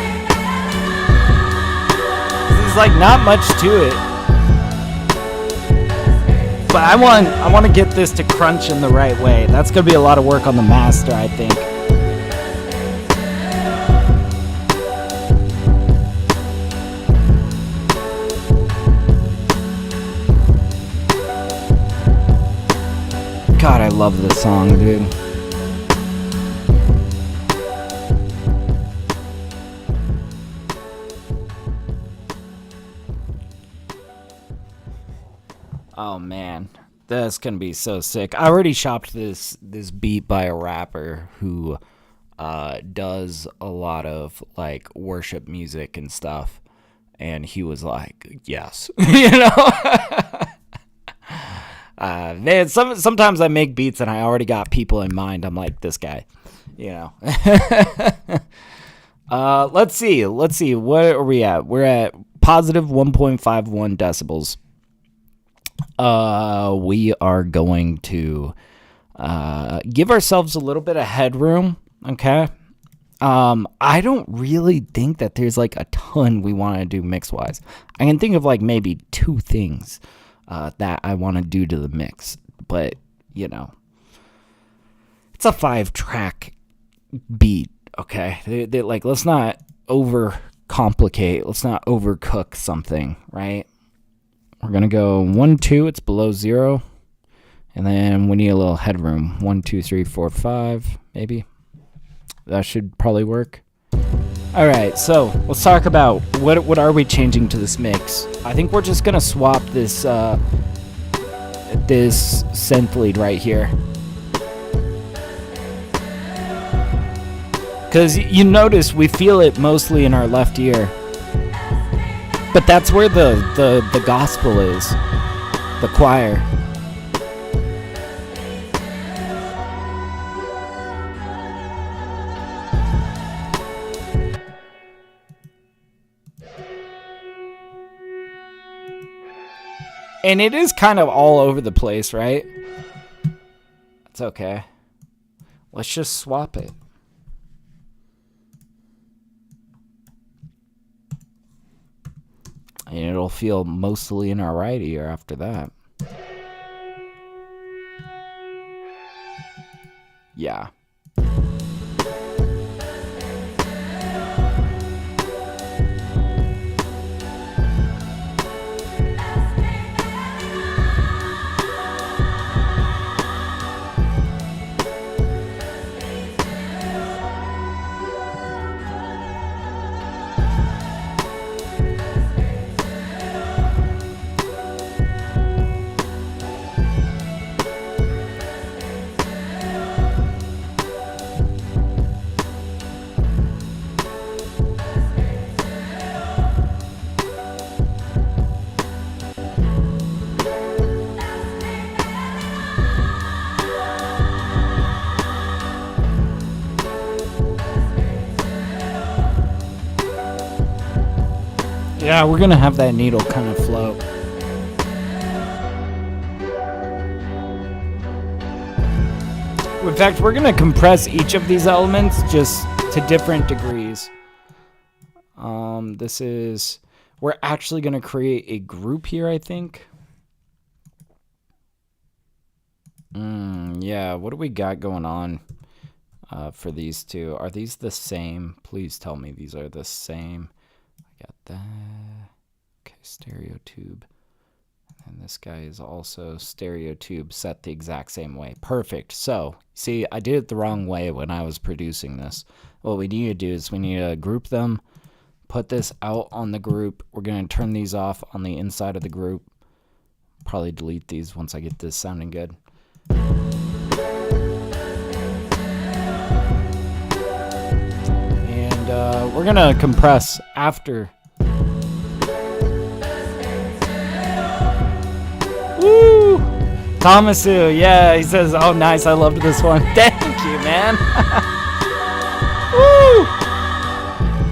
Like not much to it, but I want to get this to crunch in the right way. That's gonna be a lot of work on the master, I think. God, I love this song, dude. Oh man, that's gonna be so sick. I already shopped this beat by a rapper who does a lot of like worship music and stuff, and he was like, yes. You know. Man, sometimes I make beats and I already got people in mind. I'm like, this guy, you know. Let's see, what are we at? We're at positive 1.51 decibels. We are going to give ourselves a little bit of headroom, okay? I don't really think that there's like a ton we want to do mix-wise. I can think of like maybe 2 things that I want to do to the mix, but you know, it's a 5-track beat, okay? They're like, let's not overcomplicate, let's not overcook something, right? We're going to go 1, 2, it's below 0. And then we need a little headroom. 1, 2, 3, 4, 5, maybe. That should probably work. All right, so let's talk about what are we changing to this mix. I think we're just going to swap this synth lead right here. Because you notice we feel it mostly in our left ear. But that's where the gospel is, the choir. And it is kind of all over the place, right? It's okay. Let's just swap it. And it'll feel mostly in our right ear after that. Yeah. Yeah, we're gonna have that needle kind of float. In fact, we're gonna compress each of these elements just to different degrees. We're actually gonna create a group here, I think. Yeah, what do we got going on for these two? Are these the same? Please tell me these are the same. I got that. Okay, stereo tube. And this guy is also stereo tube set the exact same way. Perfect. So, see, I did it the wrong way when I was producing this. What we need to do is we need to group them, put this out on the group. We're going to turn these off on the inside of the group. Probably delete these once I get this sounding good. And we're going to compress after. Woo! Thomasu, yeah, he says, oh, nice, I loved this one. Thank you, man. Woo!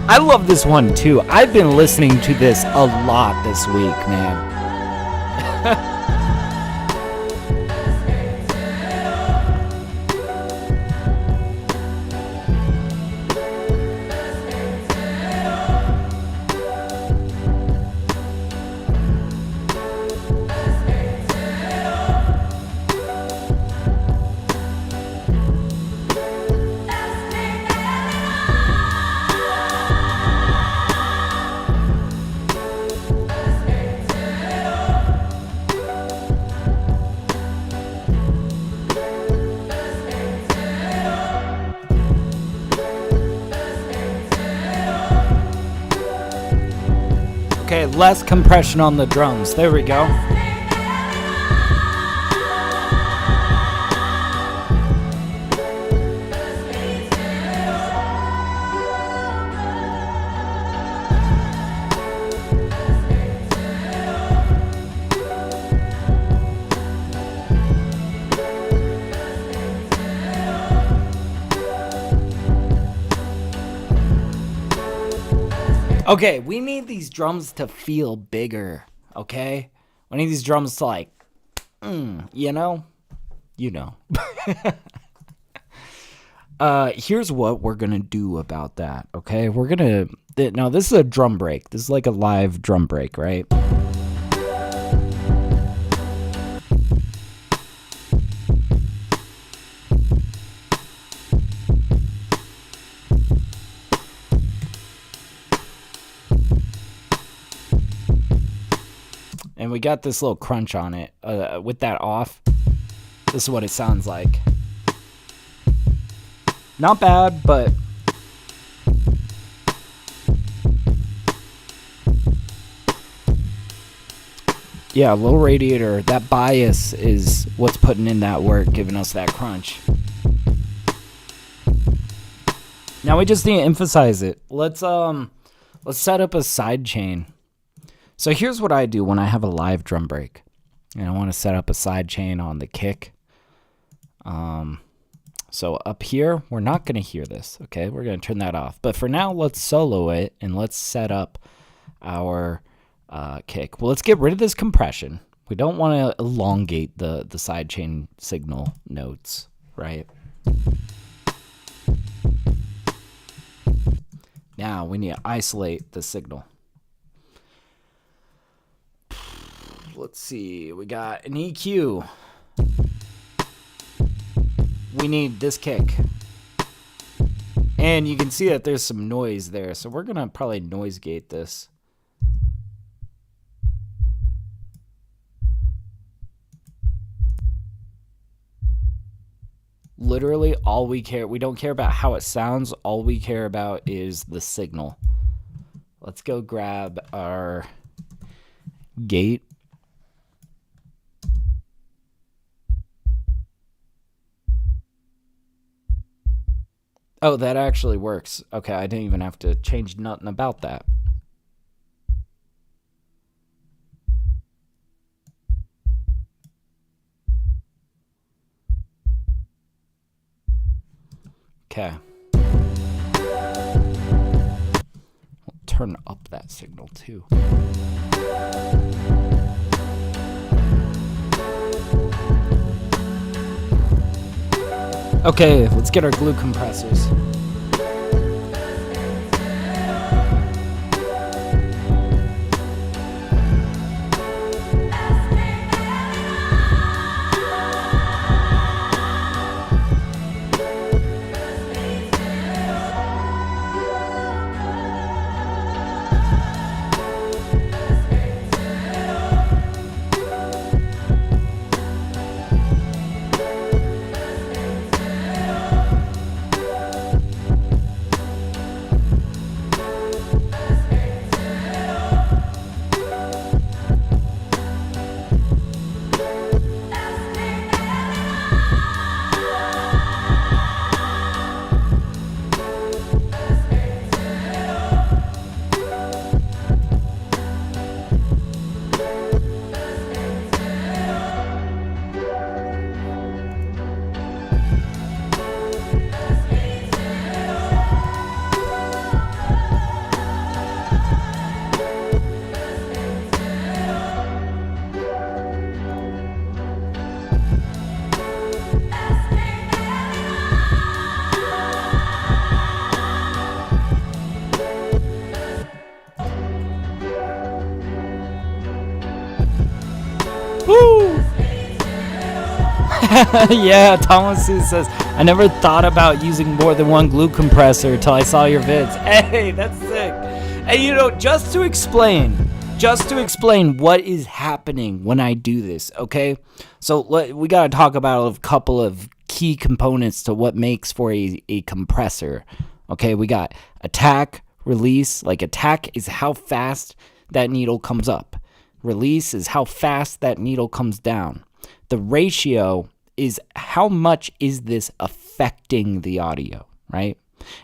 I love this one, too. I've been listening to this a lot this week, man. Okay, less compression on the drums. There we go. Okay, we need these drums to feel bigger, okay? We need these drums to like, you know? You know. Here's what we're gonna do about that, okay? We're gonna, now this is a drum break. This is like a live drum break, right? And we got this little crunch on it. With that off, this is what it sounds like. Not bad, but yeah, low radiator. That bias is what's putting in that work, giving us that crunch. Now we just need to emphasize it. Let's set up a side chain. So here's what I do when I have a live drum break and I want to set up a side chain on the kick. So up here, we're not going to hear this, okay? We're going to turn that off. But for now, let's solo it and let's set up our kick. Well, let's get rid of this compression. We don't want to elongate the side chain signal notes, right? Now we need to isolate the signal. Let's see, we got an EQ. We need this kick. And you can see that there's some noise there, so we're gonna probably noise gate this. Literally all we don't care about how it sounds, all we care about is the signal. Let's go grab our gate. Oh, that actually works. Okay, I didn't even have to change nothing about that. Okay. turn up that signal too. Okay, let's get our glue compressors. Woo! Yeah, Thomas says, I never thought about using more than one glue compressor until I saw your vids. Hey, that's sick. And you know, just to explain what is happening when I do this, okay? So we got to talk about a couple of key components to what makes for a compressor. Okay, we got attack, release. Like attack is how fast that needle comes up. Release is how fast that needle comes down. The ratio is how much is this affecting the audio, right?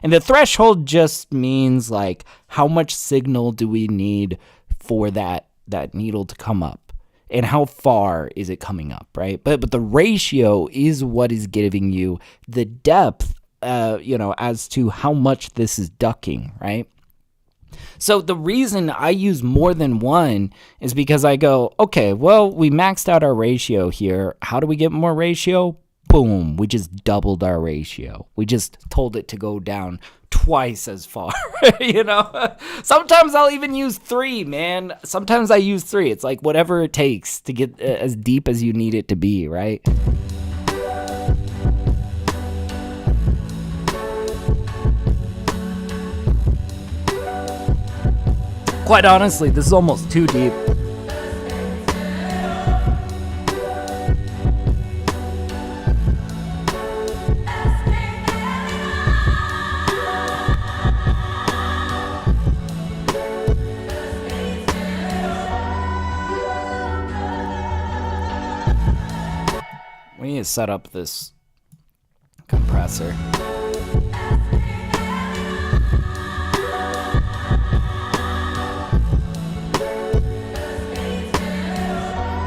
And the threshold just means like how much signal do we need for that needle to come up, and how far is it coming up, right? But the ratio is what is giving you the depth, as to how much this is ducking, right? So the reason I use more than one is because I go, okay, well, we maxed out our ratio here. How do we get more ratio? Boom, we just doubled our ratio. We just told it to go down twice as far, you know? Sometimes I'll even use 3, man. Sometimes I use 3. It's like whatever it takes to get as deep as you need it to be, right? Quite honestly, this is almost too deep. We need to set up this compressor.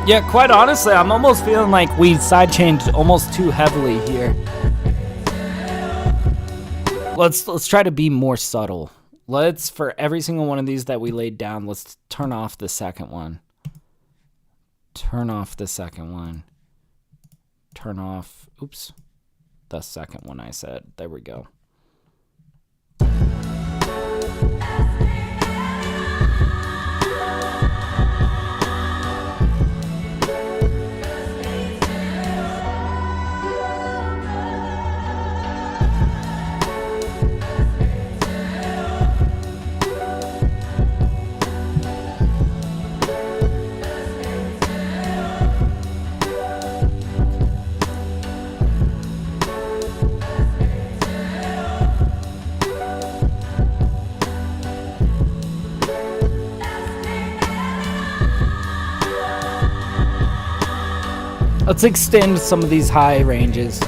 Yeah, quite honestly, I'm almost feeling like we sidechained almost too heavily here. Let's try to be more subtle. Let's, for every single one of these that we laid down, let's turn off the second one. Turn off the second one. Turn off, oops, the second one I said. There we go. Let's extend some of these high ranges.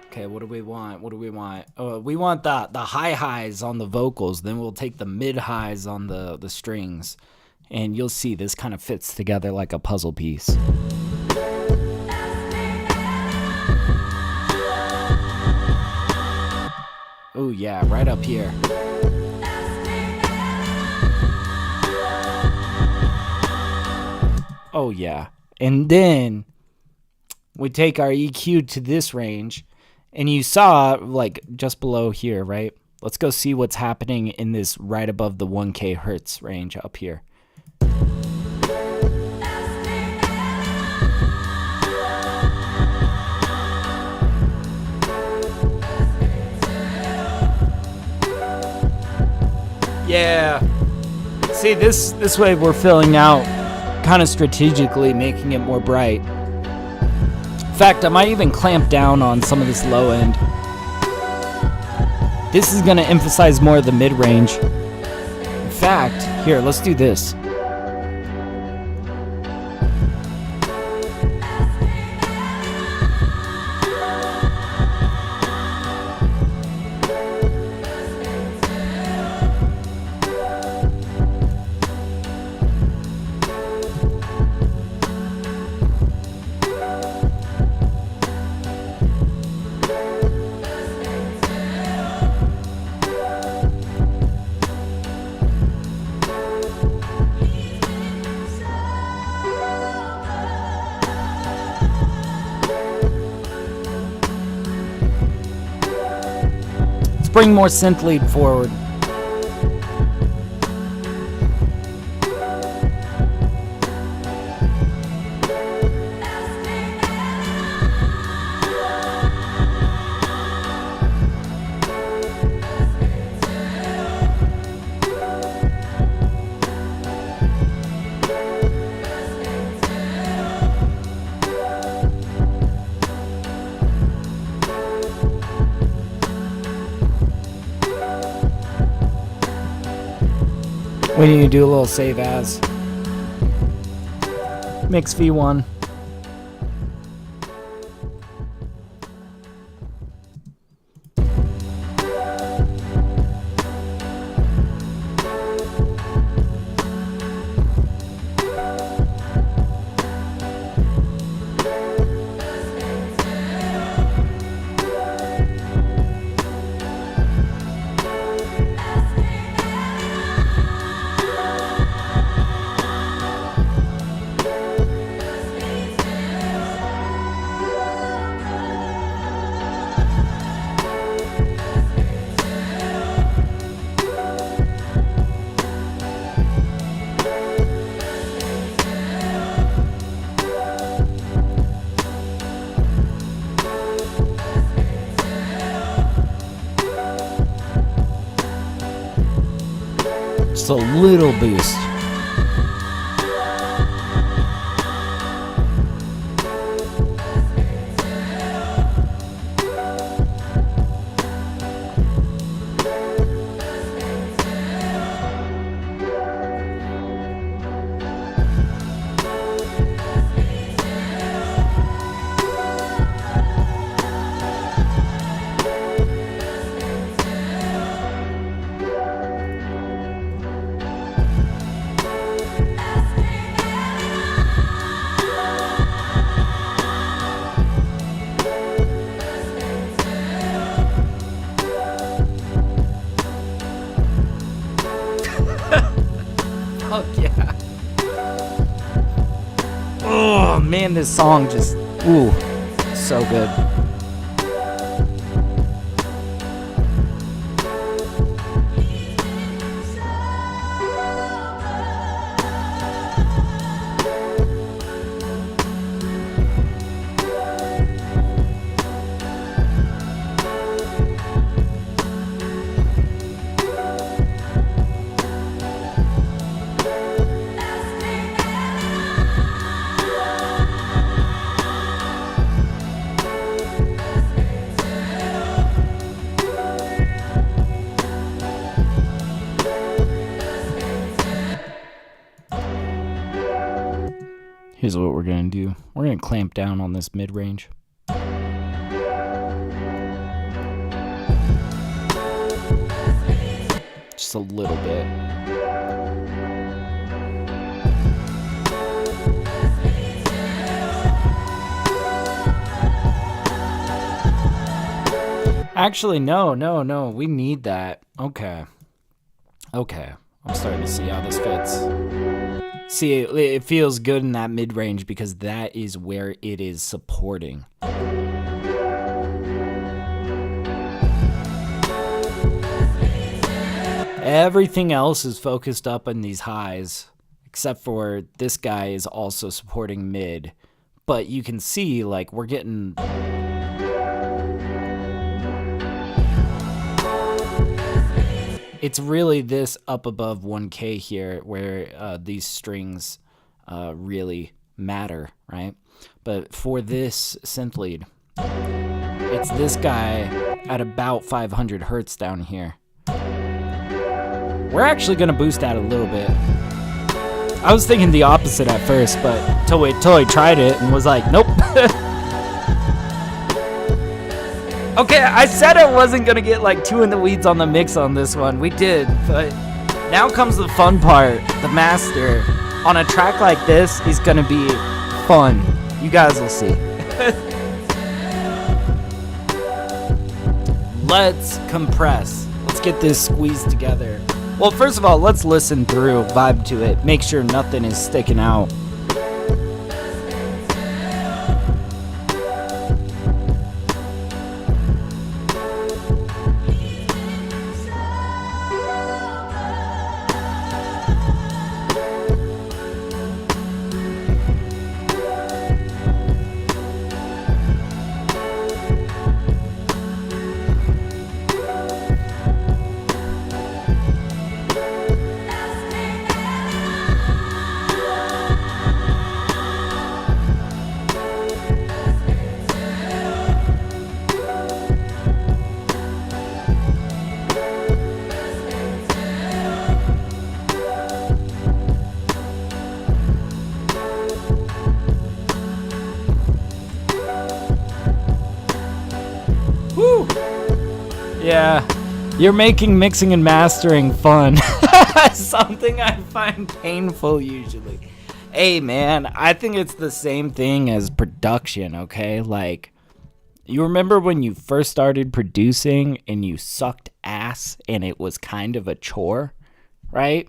Okay, what do we want? What do we want? We want the high highs on the vocals. Then we'll take the mid highs on the strings. And you'll see this kind of fits together like a puzzle piece. Oh yeah, right up here. Oh yeah. And then we take our EQ to this range, and you saw like just below here, right? Let's go see what's happening in this right above the 1K hertz range up here. Yeah. See, this way we're filling out kind of strategically, making it more bright. In fact, I might even clamp down on some of this low end. This is going to emphasize more of the mid-range. In fact, here, let's do this. Bring more synth lead forward. We need to do a little save as. Mix V1. Just a little boost. Fuck yeah. Oh man, this song just, ooh, so good. Here's what we're going to do. We're going to clamp down on this mid-range. Just a little bit. Actually, no. We need that. Okay. I'm starting to see how this fits. See, it feels good in that mid-range because that is where it is supporting. Everything else is focused up in these highs, except for this guy is also supporting mid. But you can see, like, we're getting... It's really this up above 1K here where these strings really matter, right? But for this synth lead, it's this guy at about 500 hertz down here. We're actually going to boost that a little bit. I was thinking the opposite at first, but till I tried it and was like, nope. Okay, I said I wasn't going to get like too in the weeds on the mix on this one. We did, but now comes the fun part. The master on a track like this is going to be fun. You guys will see. Let's compress. Let's get this squeezed together. Well, first of all, let's listen through, vibe to it, make sure nothing is sticking out. Woo! Yeah, you're making mixing and mastering fun. Something I find painful usually. Hey man, I think it's the same thing as production, okay? Like, you remember when you first started producing and you sucked ass and it was kind of a chore, right?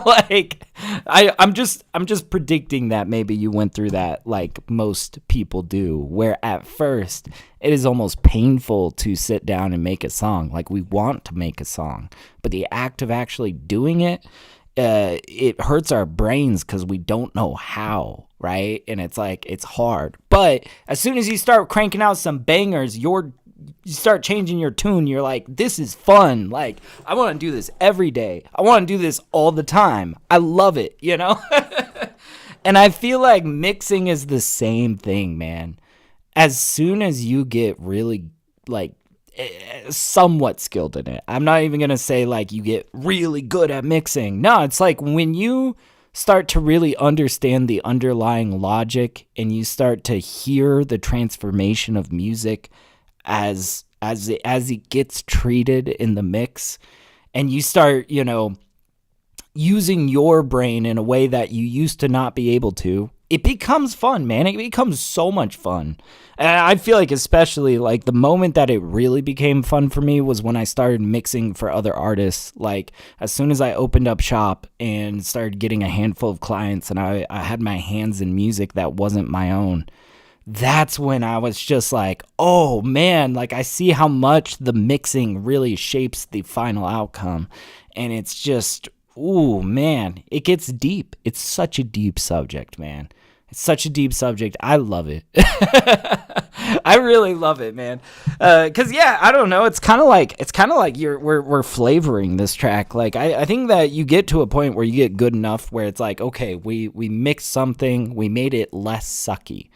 Like, I'm just predicting that maybe you went through that like most people do, where at first it is almost painful to sit down and make a song. Like, we want to make a song, but the act of actually doing it, it hurts our brains because we don't know how, right? And it's like, it's hard. But as soon as you start cranking out some bangers, you start changing your tune. You're like, this is fun. Like, I want to do this every day. I want to do this all the time. I love it, you know? And I feel like mixing is the same thing, man. As soon as you get really, like, somewhat skilled in it, I'm not even going to say, like, you get really good at mixing. No, it's like when you start to really understand the underlying logic and you start to hear the transformation of music as it gets treated in the mix, and you start, you know, using your brain in a way that you used to not be able to, it becomes fun, man. It becomes so much fun. And I feel like especially like the moment that it really became fun for me was when I started mixing for other artists. Like, as soon as I opened up shop and started getting a handful of clients and I had my hands in music that wasn't my own, that's when I was just like, oh man, like, I see how much the mixing really shapes the final outcome. And it's just, ooh, man, it gets deep. It's such a deep subject, man. It's such a deep subject. I love it. I really love it, man. Cause yeah, I don't know. It's kind of like we're flavoring this track. Like, I think that you get to a point where you get good enough where it's like, okay, we mixed something, we made it less sucky.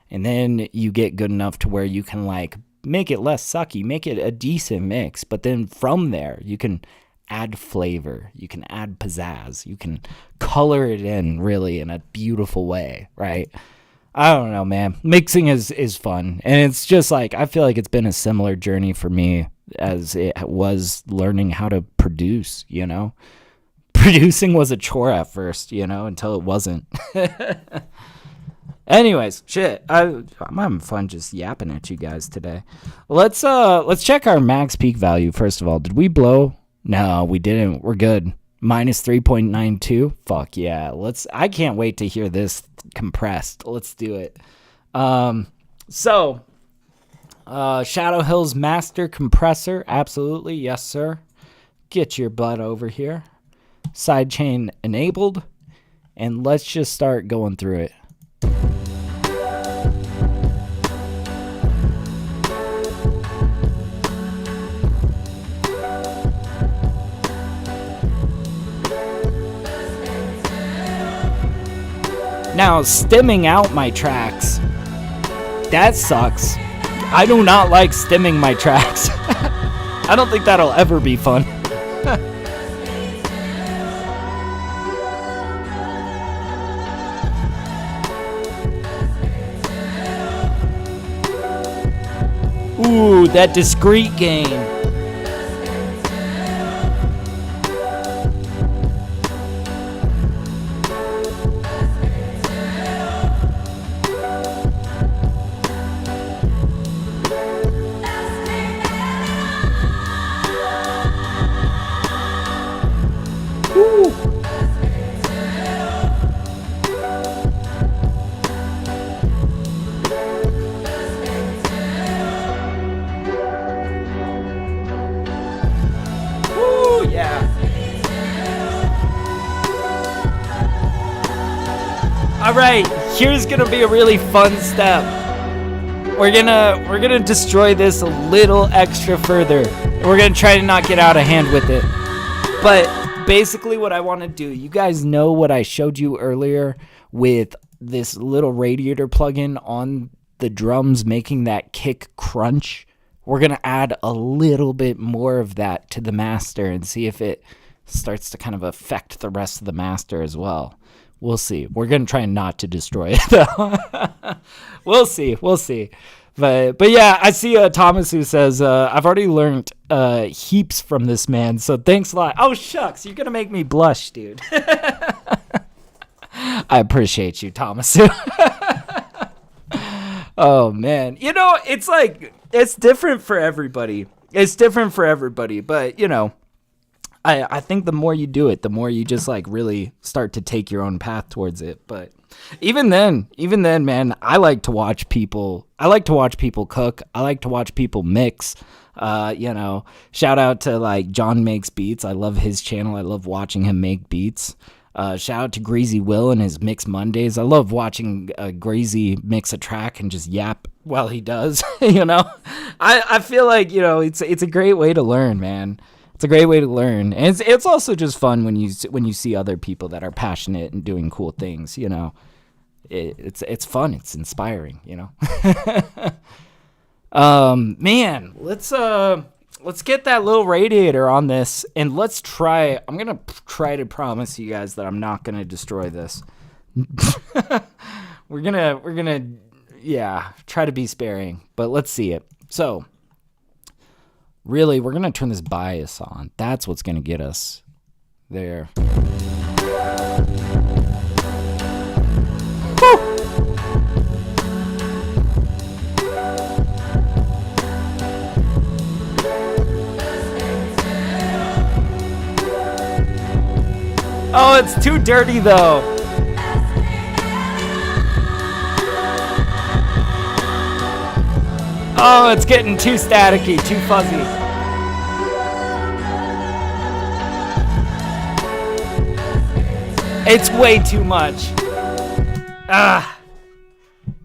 And then you get good enough to where you can like make it less sucky, make it a decent mix. But then from there, you can add flavor, you can add pizzazz, you can color it in really in a beautiful way, right? I don't know, man. Mixing is fun. And it's just like, I feel like it's been a similar journey for me as it was learning how to produce, you know? Producing was a chore at first, you know, until it wasn't. Anyways, shit, I'm having fun just yapping at you guys today. Let's check our max peak value first of all. Did we blow? No, we didn't. We're good. Minus 3.92. Fuck yeah. I can't wait to hear this compressed. Let's do it. So Shadow Hill's master compressor, absolutely, yes sir. Get your butt over here. Sidechain enabled, and let's just start going through it. Now, stimming out my tracks, that sucks. I do not like stimming my tracks. I don't think that'll ever be fun. Ooh, that discrete gain. Alright, here's gonna be a really fun step. We're gonna destroy this a little extra further. We're gonna try to not get out of hand with it. But basically what I want to do, you guys know what I showed you earlier with this little radiator plugin on the drums making that kick crunch. We're gonna add a little bit more of that to the master and see if it starts to kind of affect the rest of the master as well. We'll see. We're going to try not to destroy it, though. We'll see. But yeah, I see Thomas who says, I've already learned heaps from this man, so thanks a lot. Oh, shucks. You're going to make me blush, dude. I appreciate you, Thomas. Oh, man. You know, it's like, it's different for everybody. But, you know, I think the more you do it, the more you just like really start to take your own path towards it. But even then, man, I like to watch people cook. I like to watch people mix. You know, shout out to like John Makes Beats. I love his channel. I love watching him make beats. Shout out to Greasy Will and his Mix Mondays. I love watching Greasy mix a track and just yap while he does. You know, I feel like, you know, it's a great way to learn, man. It's a great way to learn, and it's also just fun when you see other people that are passionate and doing cool things. You know, it's fun. It's inspiring. You know, man, let's get that little radiator on this, and let's try. I'm gonna try to promise you guys that I'm not gonna destroy this. we're gonna try to be sparing, but let's see it. So. Really, we're going to turn this bias on. That's what's going to get us there. Woo! Oh, it's too dirty, though. Oh, it's getting too staticky, too fuzzy. It's way too much. Ah,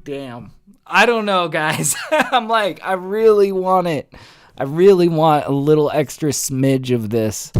damn. I don't know, guys. I'm like, I really want it. I really want a little extra smidge of this.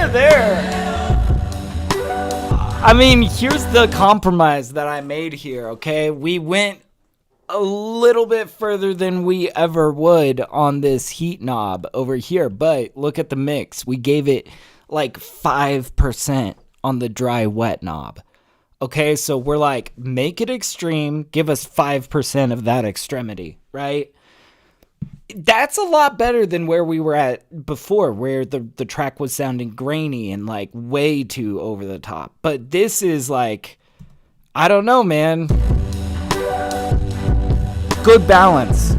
there. I mean, here's the compromise that I made here, okay? We went a little bit further than we ever would on this heat knob over here, but look at the mix. We gave it like 5% on the dry wet knob. Okay, so we're like, make it extreme, give us 5% of that extremity, right? That's a lot better than where we were at before, where the track was sounding grainy and like way too over the top. But this is like, I don't know, man. Good balance.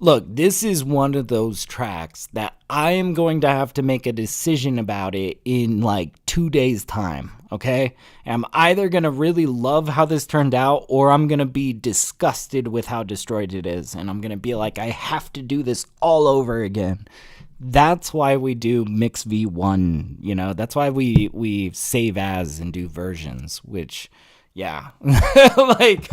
Look, this is one of those tracks that I am going to have to make a decision about it in like 2 days' time, okay? I'm either going to really love how this turned out, or I'm going to be disgusted with how destroyed it is, and I'm going to be like, I have to do this all over again. That's why we do Mix V1, you know? That's why we save as and do versions, which, yeah. Like,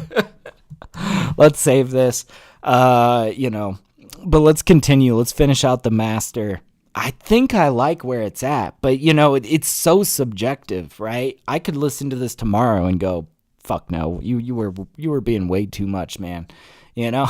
let's save this, you know. But let's continue. Let's finish out the master. I think I like where it's at, but you know, it's so subjective, right? I could listen to this tomorrow and go, "Fuck no, you were being way too much, man." You know?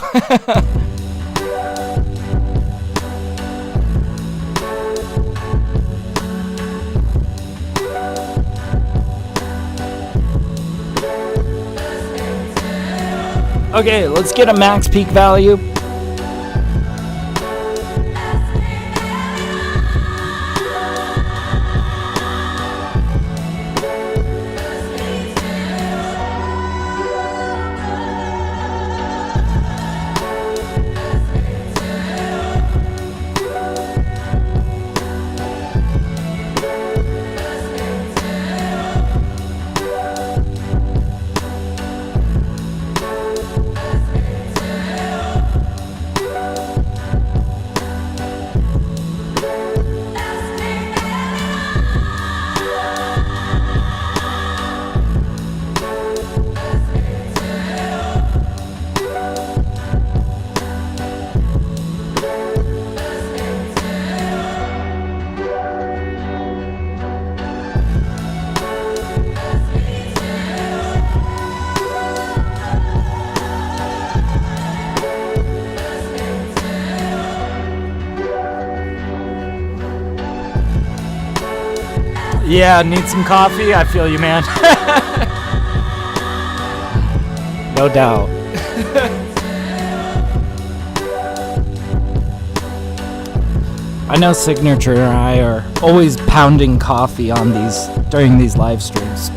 Okay, let's get a max peak value. Yeah, need some coffee? I feel you, man. No doubt. I know Signature and I are always pounding coffee on these during these live streams.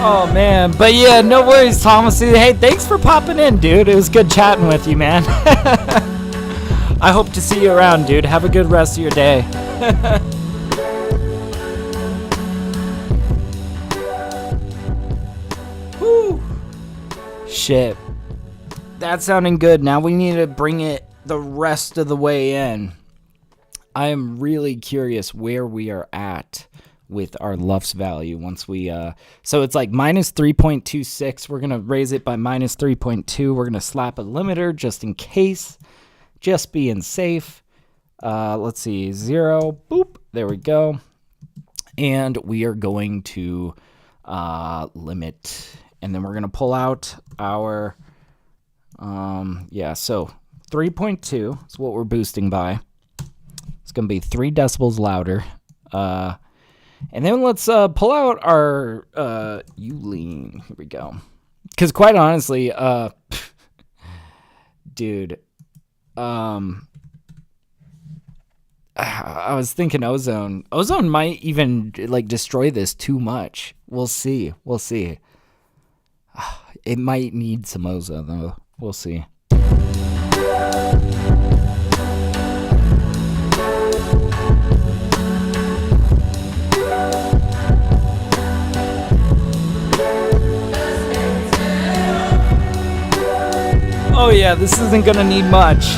Oh man, but yeah, no worries, Thomas. Hey, thanks for popping in, dude. It was good chatting with you, man. I hope to see you around, dude. Have a good rest of your day. Woo. Shit. That's sounding good. Now we need to bring it the rest of the way in. I am really curious where we are at with our LUFS value once we, so it's like minus 3.26. We're going to raise it by minus 3.2. We're going to slap a limiter just in case, just being safe. Let's see, 0, boop, there we go. And we are going to limit, and then we're going to pull out our, so 3.2 is what we're boosting by. It's going to be 3 decibels louder. And then let's pull out our Ulean. Here we go. Because quite honestly, dude, I was thinking Ozone. Ozone might even like destroy this too much. We'll see. We'll see. It might need some Ozone though. We'll see. Oh yeah, this isn't gonna need much.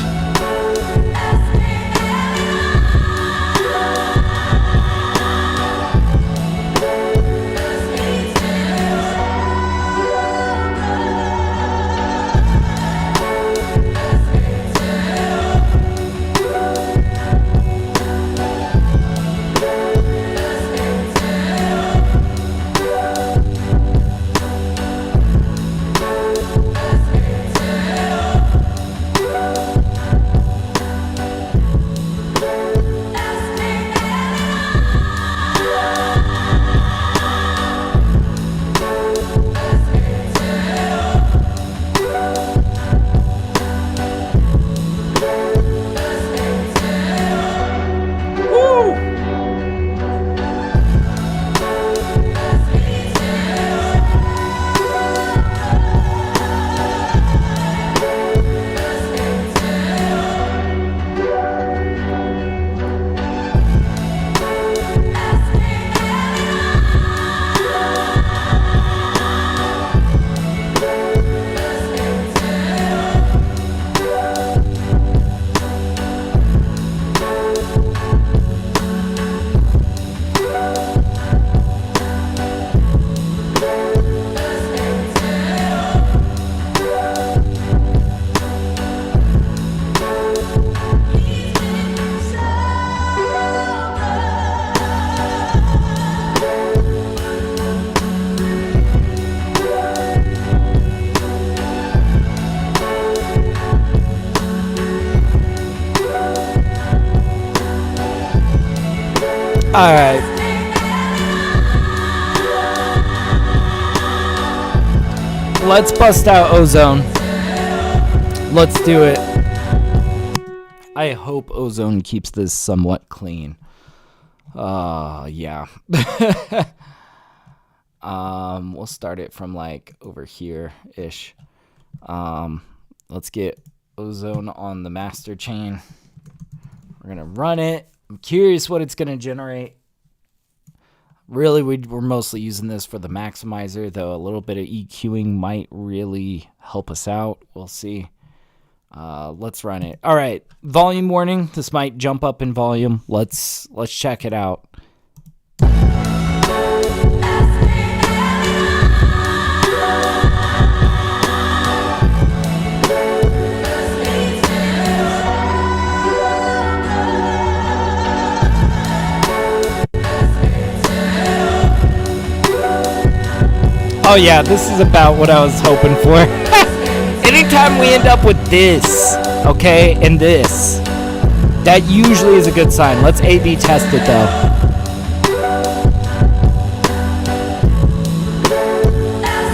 All right. Let's bust out Ozone. Let's do it. I hope Ozone keeps this somewhat clean. Yeah. We'll start it from like over here-ish. Let's get Ozone on the master chain. We're gonna run it. I'm curious what it's gonna generate. Really, we're mostly using this for the maximizer, though a little bit of EQing might really help us out. We'll see. Let's run it. All right, volume warning. This might jump up in volume. Let's check it out. Oh yeah, this is about what I was hoping for. Anytime we end up with this, okay, and this, that usually is a good sign. Let's A/B test it though.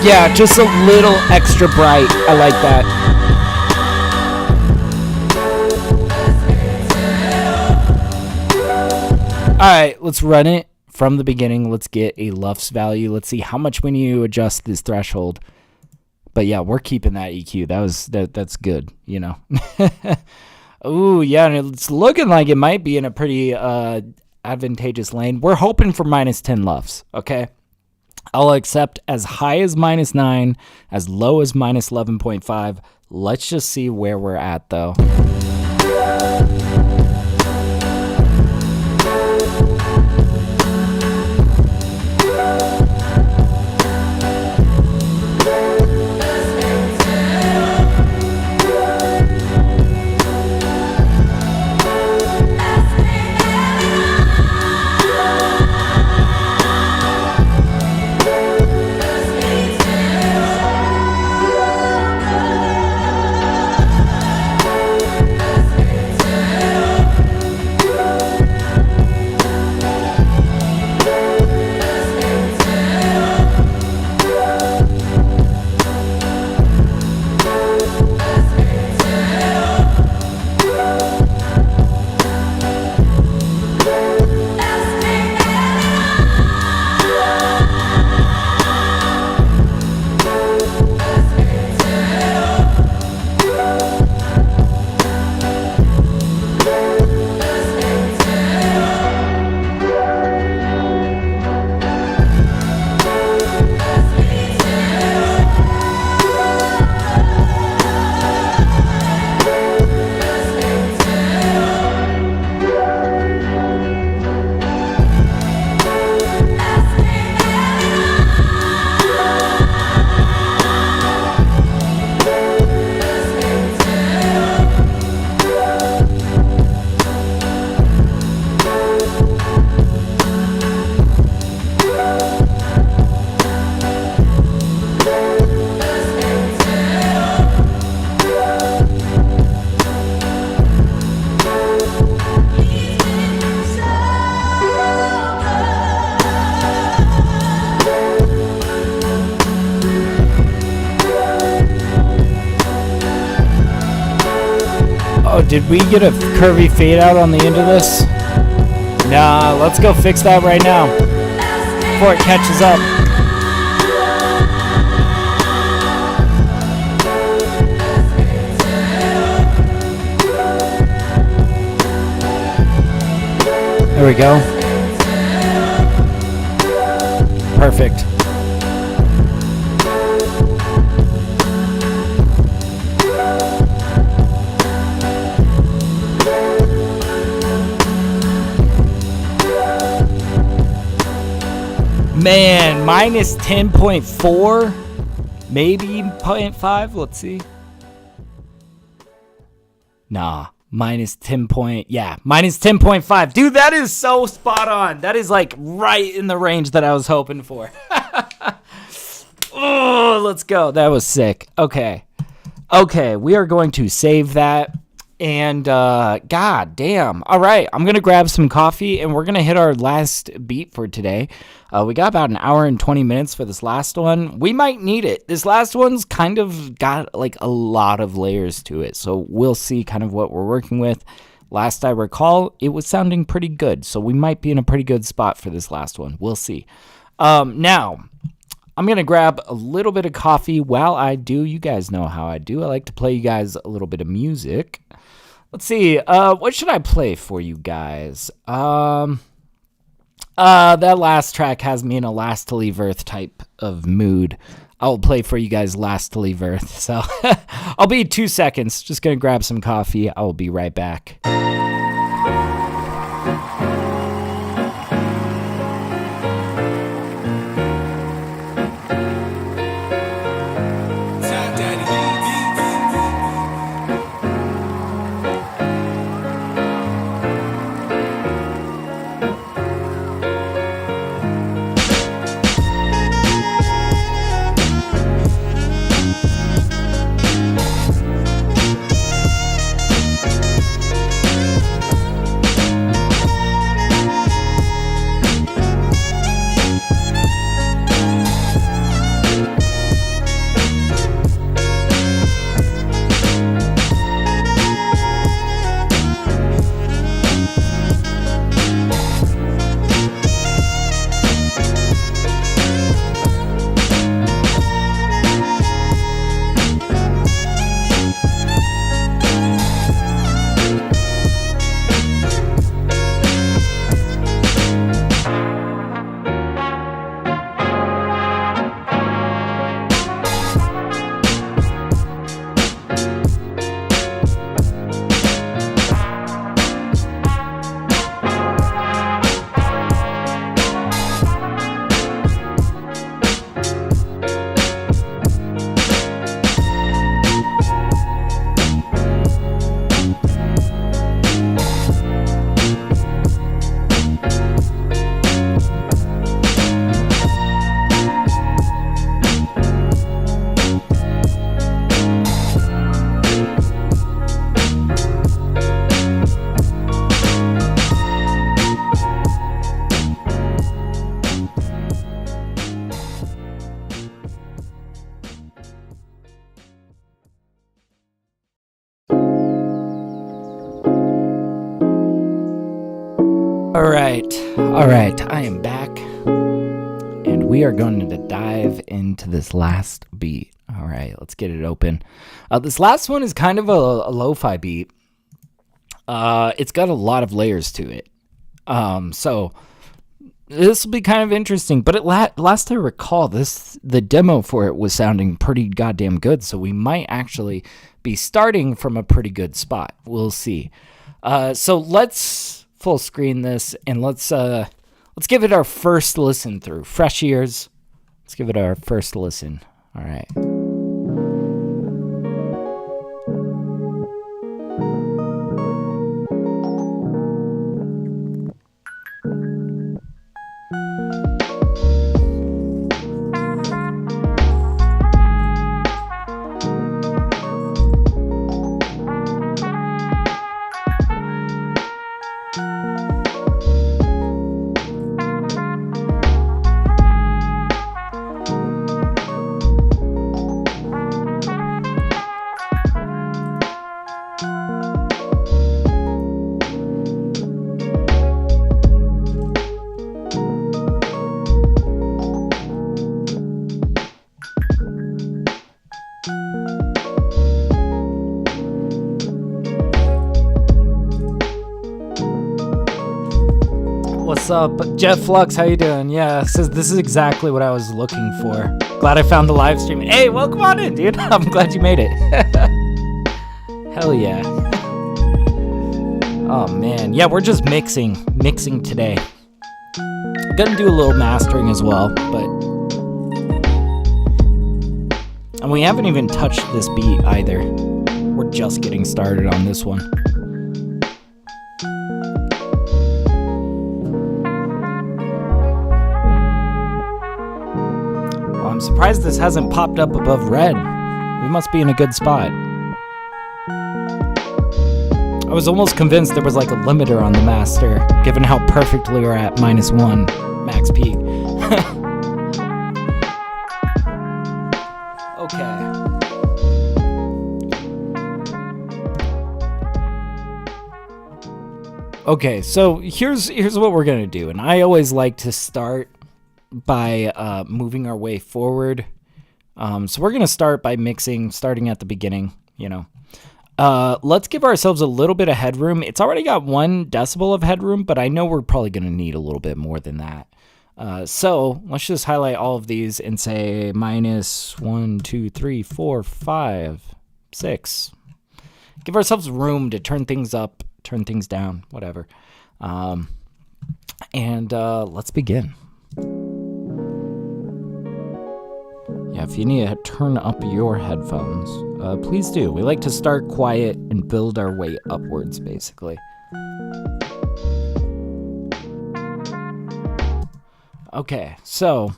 Yeah, just a little extra bright. I like that. Alright, let's run it from the beginning. Let's get a LUFS value. Let's see how much we need to adjust this threshold. But yeah, we're keeping that EQ. That's good, you know. Ooh, yeah, and it's looking like it might be in a pretty advantageous lane. We're hoping for -10 LUFS, okay? I'll accept as high as -9, as low as -11.5. Let's just see where we're at, though. did we get a curvy fade out on the end of this? Nah, let's go fix that right now before it catches up. There we go. Perfect. Man, minus 10.4, maybe 0.5. Let's see. Nah, minus 10 point. Yeah, minus 10.5. Dude, that is so spot on. That is like right in the range that I was hoping for. Oh, let's go. That was sick. Okay, we are going to save that. And god damn. All right, I'm gonna grab some coffee and we're gonna hit our last beat for today. We got about an hour and 20 minutes for this last one. We might need it. This last one's kind of got like a lot of layers to it, so we'll see kind of what we're working with. Last I recall, it was sounding pretty good, so we might be in a pretty good spot for this last one. We'll see. Now I'm gonna grab a little bit of coffee. While I do, you guys know how I do. I like to play you guys a little bit of music. Let's see, what should I play for you guys? That last track has me in a Last to Leave Earth type of mood. I'll play for you guys Last to Leave Earth, so I'll be 2 seconds. Just gonna grab some coffee. I will be right back. All right, I am back, and we are going to dive into this last beat. All right, let's get it open. This last one is kind of a lo-fi beat. It's got a lot of layers to it, so this will be kind of interesting. But last I recall, the demo for it was sounding pretty goddamn good, so we might actually be starting from a pretty good spot. We'll see. So let's full screen this and let's give it our first listen through. Fresh ears. Let's give it our first listen. All right. What's up? Jet Flux, how you doing? Yeah, this is exactly what I was looking for. Glad I found the live stream. Hey, welcome on in, dude. I'm glad you made it. Hell yeah. Oh man, yeah, we're just mixing today. Gonna do a little mastering as well, and we haven't even touched this beat either. We're just getting started on this one. Well, I'm surprised this hasn't popped up above red. We must be in a good spot. I was almost convinced there was like a limiter on the master, given how perfectly we're at -1 max peak. Okay. Okay, so here's what we're gonna do, and I always like to start by moving our way forward. So we're gonna start by starting at the beginning, you know. Let's give ourselves a little bit of headroom. It's already got 1 decibel of headroom, but I know we're probably going to need a little bit more than that. So let's just highlight all of these and say -1, 2, 3, 4, 5, 6. Give ourselves room to turn things up, turn things down, whatever. And let's begin. Yeah, if you need to turn up your headphones, please do. We like to start quiet and build our way upwards, basically. Okay, so...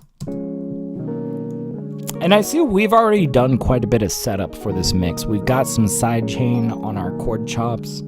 And I see we've already done quite a bit of setup for this mix. We've got some sidechain on our chord chops.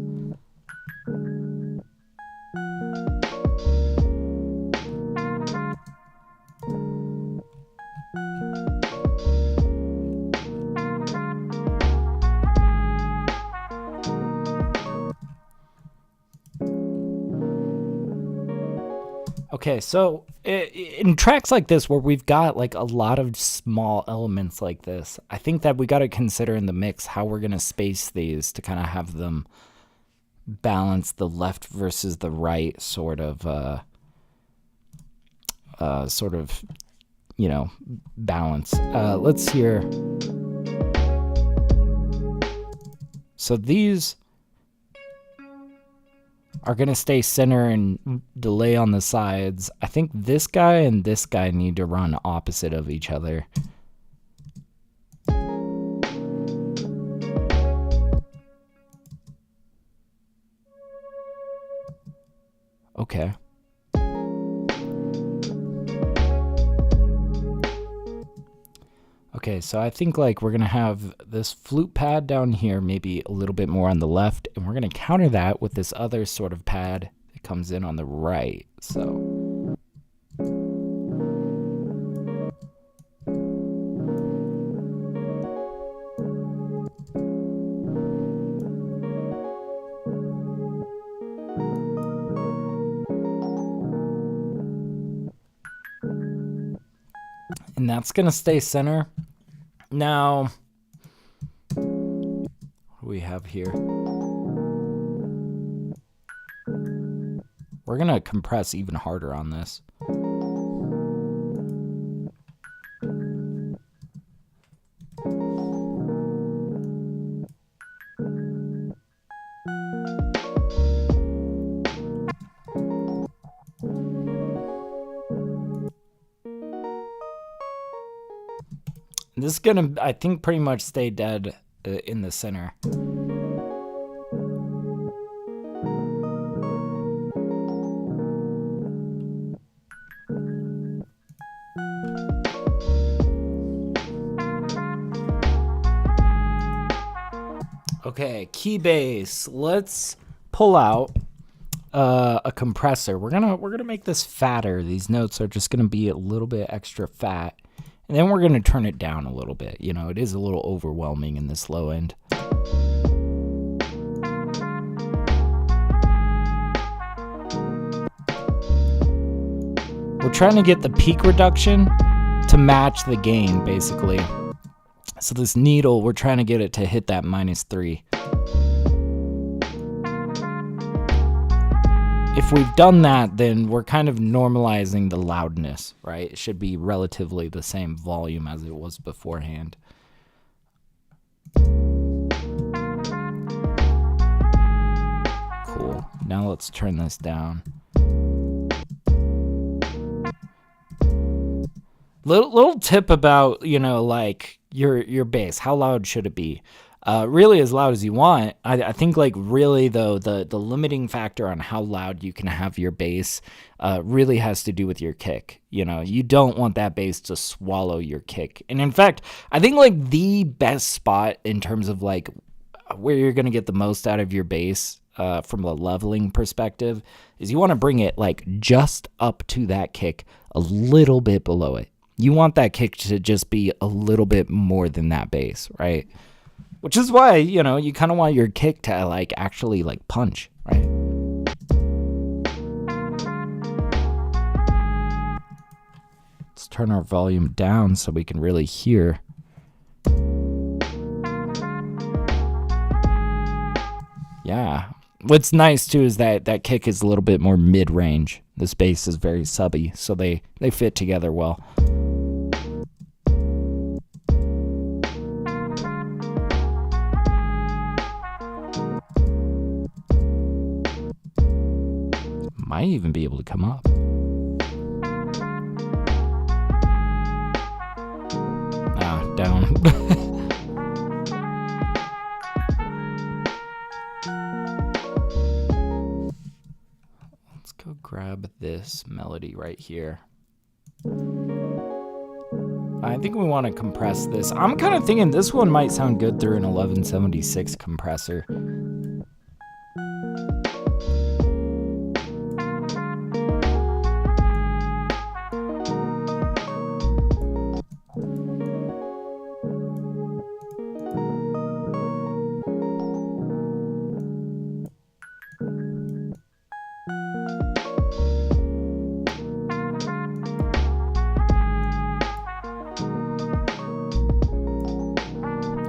Okay, so in tracks like this where we've got like a lot of small elements like this, I think that we got to consider in the mix how we're going to space these to kind of have them balance the left versus the right sort of, you know, balance. Let's hear. So these are going to stay center and delay on the sides. I think this guy and this guy need to run opposite of each other. Okay. Okay, so I think like we're gonna have this flute pad down here, maybe a little bit more on the left, and we're gonna counter that with this other sort of pad that comes in on the right. So and that's gonna stay center. Now, what do we have here? We're gonna compress even harder on this. This is gonna, I think, pretty much stay dead in the center. Okay, key bass. Let's pull out a compressor. We're gonna make this fatter. These notes are just gonna be a little bit extra fat. And then we're going to turn it down a little bit. You know, it is a little overwhelming in this low end. We're trying to get the peak reduction to match the gain, basically. So this needle, we're trying to get it to hit that -3. if we've done that, then we're kind of normalizing the loudness, right? It should be relatively the same volume as it was beforehand. Cool. Now let's turn this down. Little tip about, you know, like your bass. How loud should it be? Really as loud as you want. I think like really though the limiting factor on how loud you can have your bass really has to do with your kick. You know, you don't want that bass to swallow your kick. And in fact, I think like the best spot in terms of like where you're gonna get the most out of your bass from a leveling perspective is you want to bring it like just up to that kick, a little bit below it. You want that kick to just be a little bit more than that bass, right? Which is why, you know, you kind of want your kick to like actually like punch, right? Let's turn our volume down so we can really hear. Yeah. What's nice too is that that kick is a little bit more mid-range. This bass is very subby, so they fit together well. Might even be able to come up. Ah, down. Let's go grab this melody right here. I think we want to compress this. I'm kind of thinking this one might sound good through an 1176 compressor.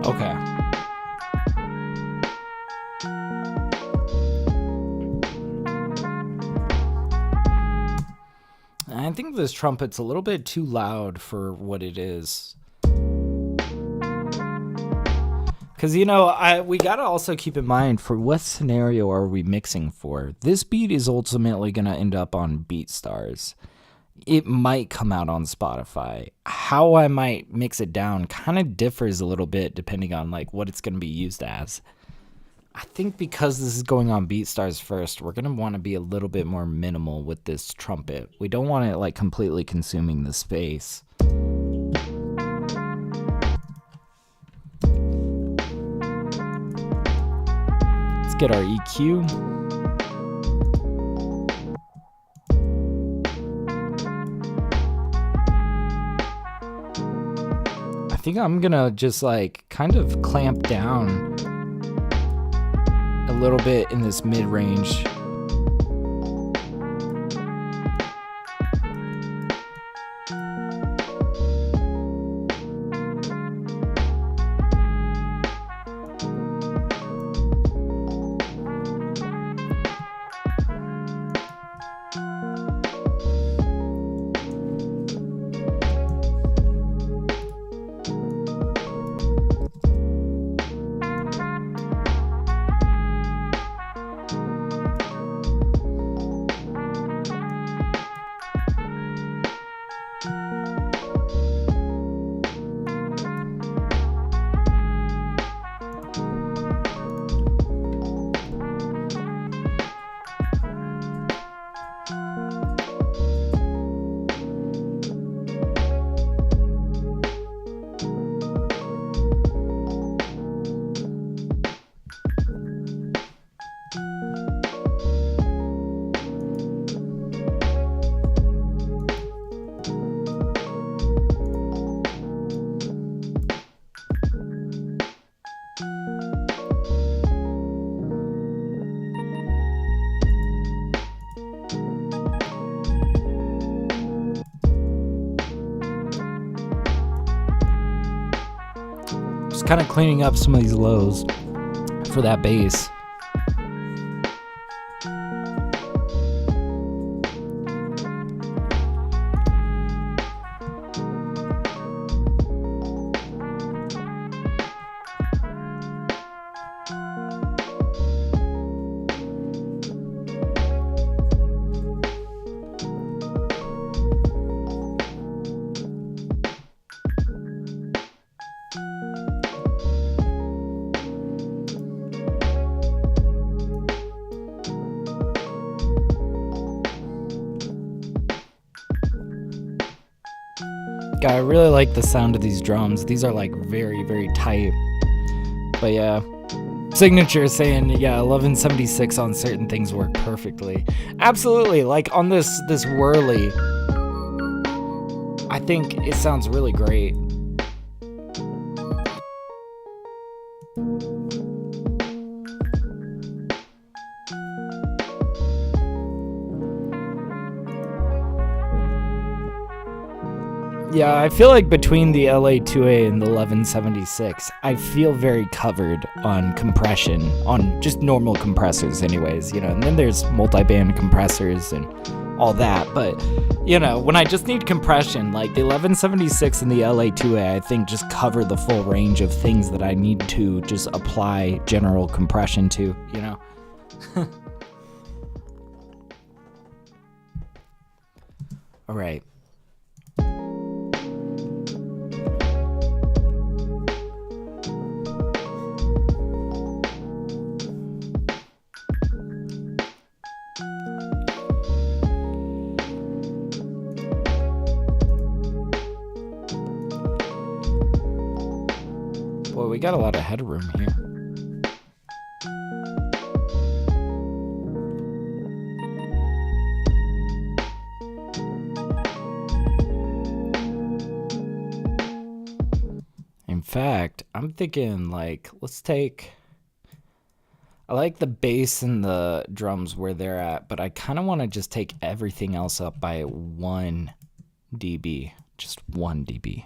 Okay. I think this trumpet's a little bit too loud for what it is. Because, you know, we got to also keep in mind, for what scenario are we mixing for? This beat is ultimately going to end up on BeatStars. It might come out on Spotify. How I might mix it down kind of differs a little bit depending on like what it's going to be used as. I think because this is going on BeatStars first, we're going to want to be a little bit more minimal with this trumpet. We don't want it like completely consuming the space. Let's get our EQ. I think I'm gonna just like kind of clamp down a little bit in this mid-range. Just kind of cleaning up some of these lows for that bass. God, I really like the sound of these drums. These are like very, very tight. But yeah, Signature saying, yeah, 1176 on certain things work perfectly. Absolutely, like on this whirly, I think it sounds really great. Yeah, I feel like between the LA2A and the 1176, I feel very covered on compression, on just normal compressors anyways, you know, and then there's multi-band compressors and all that, but, you know, when I just need compression, like the 1176 and the LA2A, I think just cover the full range of things that I need to just apply general compression to, you know? All right. Boy, we got a lot of headroom here. In fact, I'm thinking like, let's take, I like the bass and the drums where they're at, but I kind of want to just take everything else up by 1 dB, just 1 dB.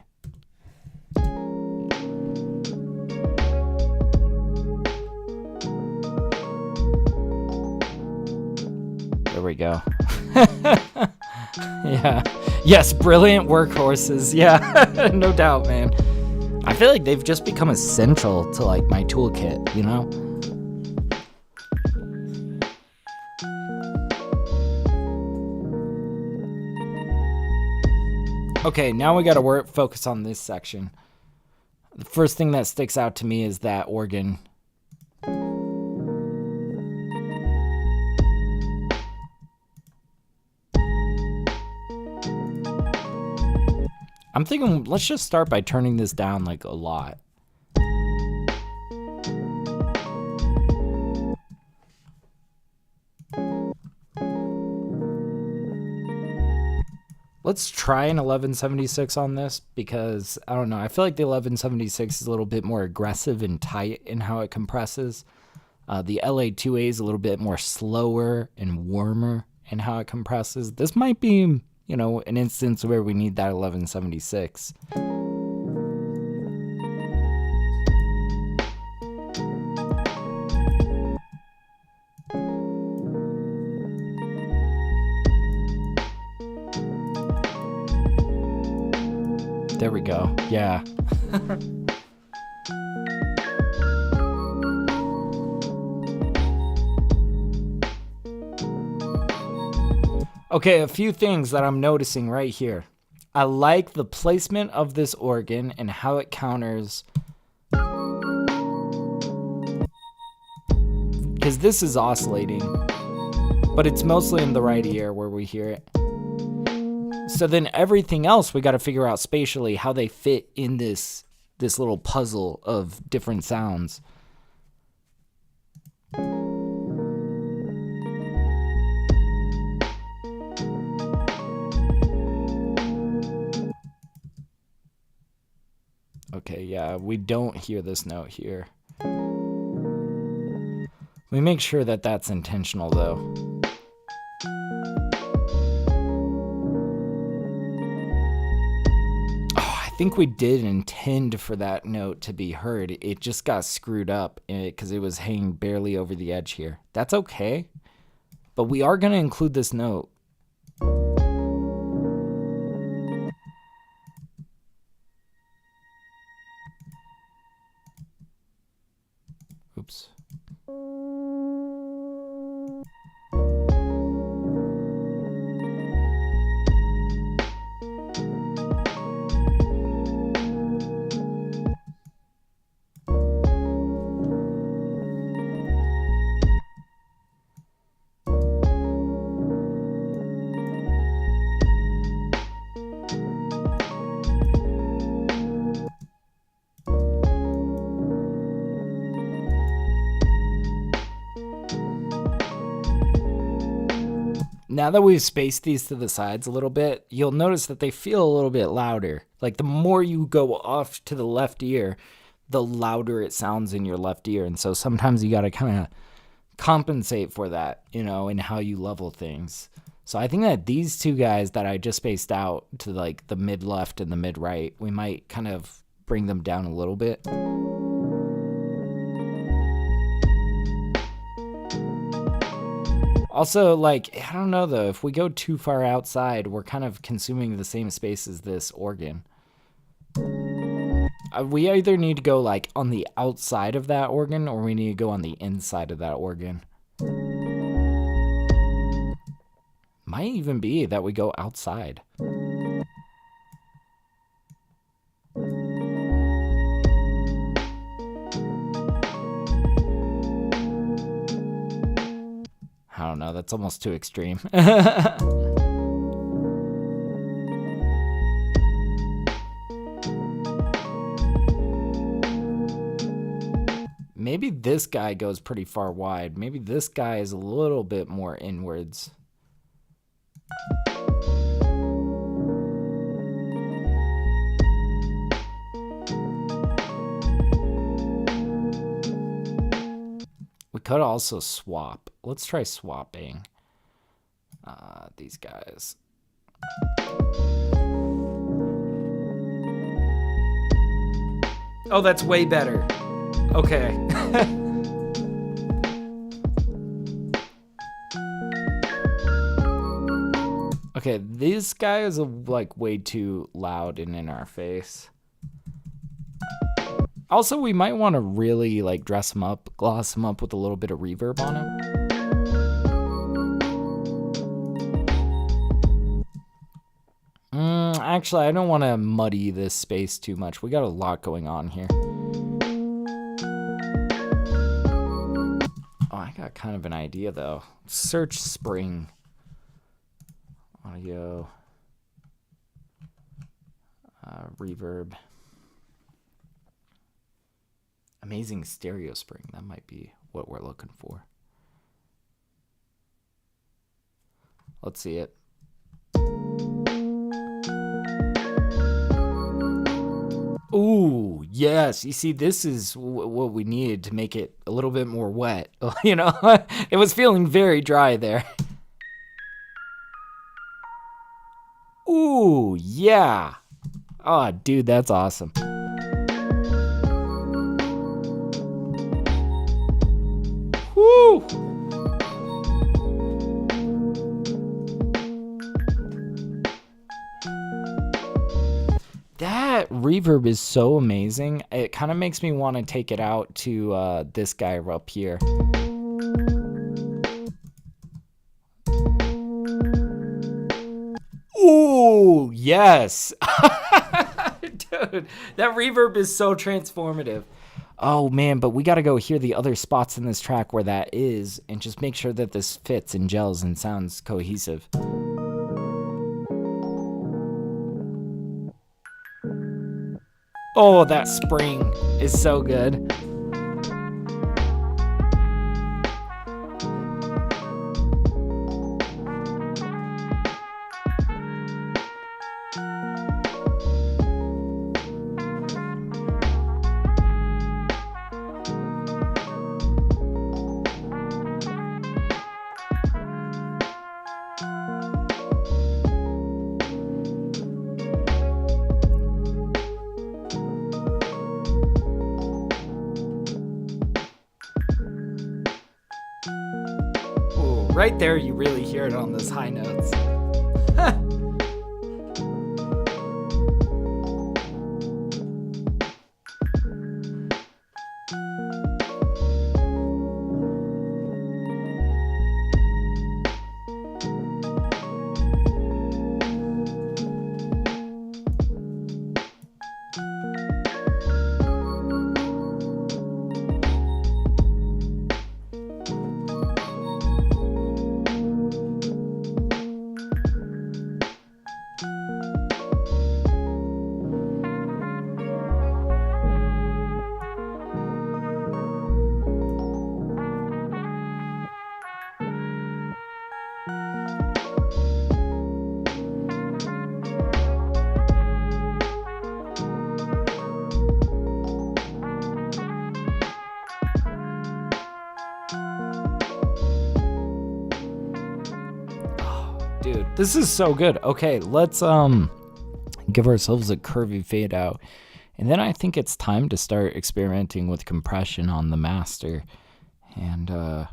There we go. Yeah. Yes, brilliant workhorses. Yeah, no doubt, man. I feel like they've just become essential to like my toolkit, you know? Okay, now we gotta focus on this section. The first thing that sticks out to me is that organ. I'm thinking, let's just start by turning this down like a lot. Let's try an 1176 on this because, I don't know, I feel like the 1176 is a little bit more aggressive and tight in how it compresses. The LA2A is a little bit more slower and warmer in how it compresses. This might be, you know, an instance where we need that 1176. There we go. Yeah. Okay, a few things that I'm noticing right here. I like the placement of this organ and how it counters. Because this is oscillating, but it's mostly in the right ear where we hear it. So then everything else, we got to figure out spatially how they fit in this little puzzle of different sounds. Okay, yeah, we don't hear this note here. We make sure that that's intentional, though. I think we did intend for that note to be heard. It just got screwed up because it was hanging barely over the edge here. That's okay, but we are going to include this note. Oops. Now that we've spaced these to the sides a little bit, you'll notice that they feel a little bit louder. Like the more you go off to the left ear, the louder it sounds in your left ear. And so sometimes you got to kind of compensate for that, you know, in how you level things. So I think that these two guys that I just spaced out to like the mid left and the mid right, we might kind of bring them down a little bit. Also, like, I don't know though, if we go too far outside, we're kind of consuming the same space as this organ. We either need to go like on the outside of that organ or we need to go on the inside of that organ. Might even be that we go outside. I don't know, that's almost too extreme. Maybe this guy goes pretty far wide. Maybe this guy is a little bit more inwards. We could also swap. Let's try swapping these guys. Oh, that's way better. Okay. Okay, this guy is like way too loud and in our face. Also, we might want to really like dress him up, gloss him up with a little bit of reverb on him. Actually, I don't want to muddy this space too much. We got a lot going on here. Oh, I got kind of an idea though. Search spring. Audio. Reverb. Amazing stereo spring. That might be what we're looking for. Let's see it. Ooh, yes. You see, this is what we needed to make it a little bit more wet. You know, it was feeling very dry there. Ooh, yeah. Oh, dude, that's awesome. Woo! That reverb is so amazing. It kind of makes me want to take it out to this guy up here. Ooh, yes. Dude, that reverb is so transformative. Oh man, but we got to go hear the other spots in this track where that is and just make sure that this fits and gels and sounds cohesive. Oh, that spring is so good. Right there, you really hear it on those high notes. This is so good. Okay, let's give ourselves a curvy fade out. And then I think it's time to start experimenting with compression on the master and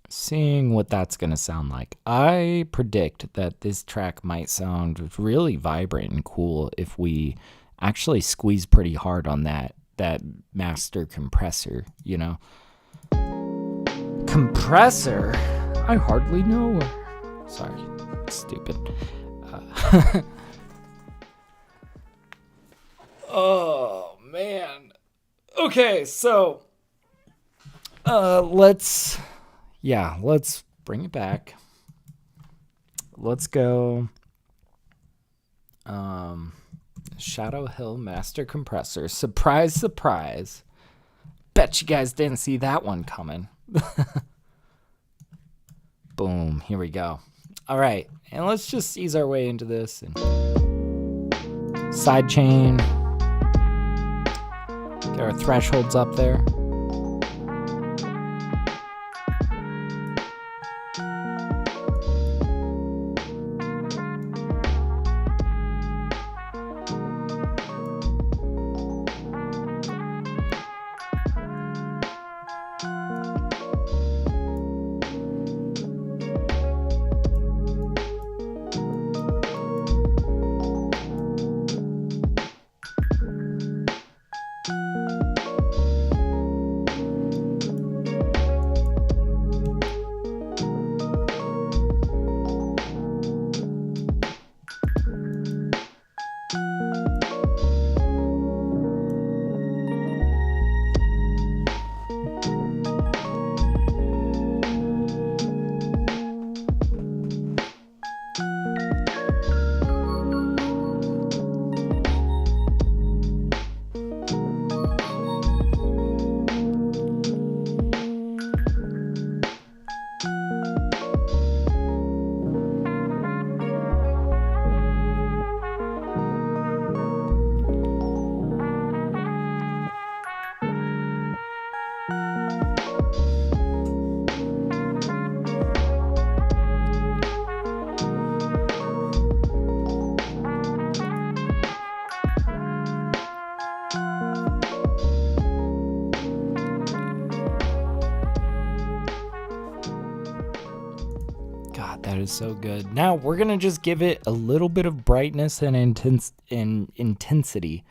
seeing what that's going to sound like. I predict that this track might sound really vibrant and cool if we actually squeeze pretty hard on that master compressor, you know. Compressor? I hardly know. Sorry, stupid. Oh, man. Okay, so let's bring it back. Let's go Shadow Hill Master Compressor. Surprise, surprise. Bet you guys didn't see that one coming. Boom, here we go. All right, and let's just ease our way into this and side chain. Get our thresholds up there. That is so good. Now we're gonna just give it a little bit of brightness and intensity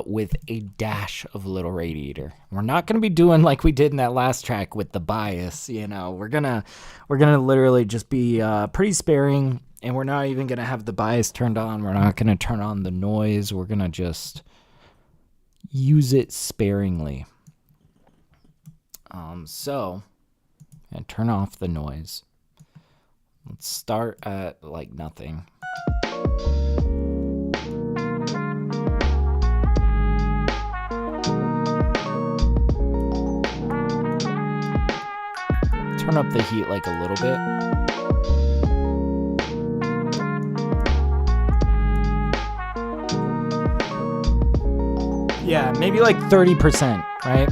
with a dash of Little Radiator. We're not gonna be doing like we did in that last track with the bias. You know, we're gonna literally just be pretty sparing, and we're not even gonna have the bias turned on. We're not gonna turn on the noise. We're gonna just use it sparingly. And turn off the noise. Let's start at like nothing. Turn up the heat like a little bit. Yeah, maybe like 30%, right?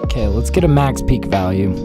Okay, let's get a max peak value.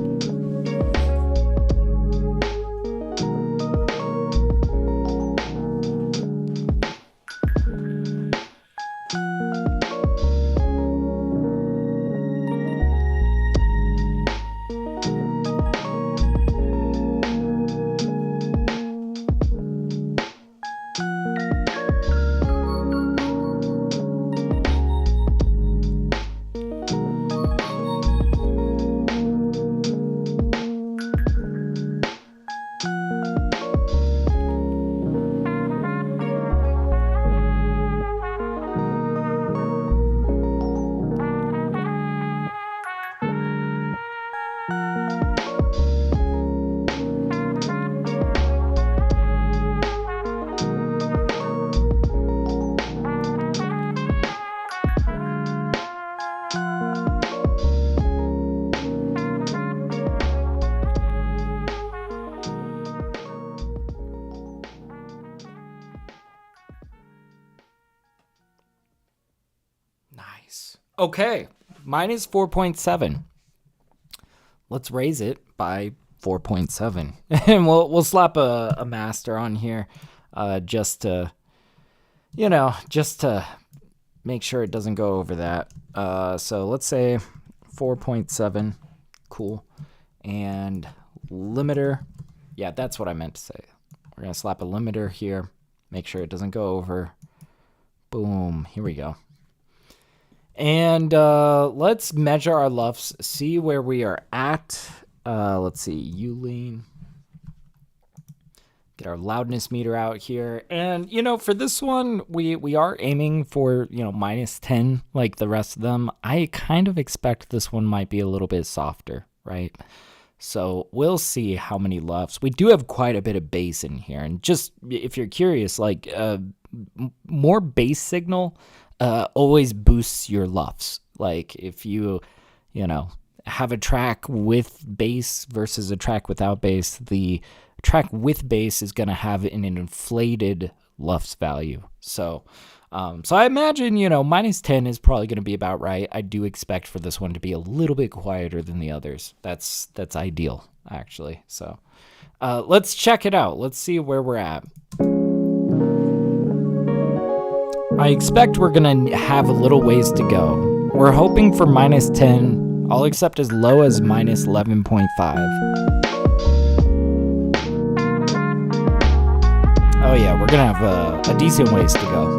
Nice. Okay, mine is 4.7. Let's raise it by 4.7, and we'll slap a master on here, just to make sure it doesn't go over that. So let's say 4.7. Cool. And limiter. Yeah, that's what I meant to say. We're going to slap a limiter here. Make sure it doesn't go over. Boom. Here we go. And let's measure our LUFS. See where we are at. Let's see. U-lean. Get our loudness meter out here. And, for this one, we are aiming for, -10 like the rest of them. I kind of expect this one might be a little bit softer, right? So we'll see how many LUFS. We do have quite a bit of bass in here. And just if you're curious, like more bass signal always boosts your LUFS. Like if you have a track with bass versus a track without bass, the track with bass is going to have an inflated LUFS value. So I imagine, -10 is probably going to be about right. I do expect for this one to be a little bit quieter than the others. That's ideal, actually. So let's check it out. Let's see where we're at. I expect we're going to have a little ways to go. We're hoping for -10. I'll accept as low as -11.5. Oh yeah, we're going to have a decent ways to go.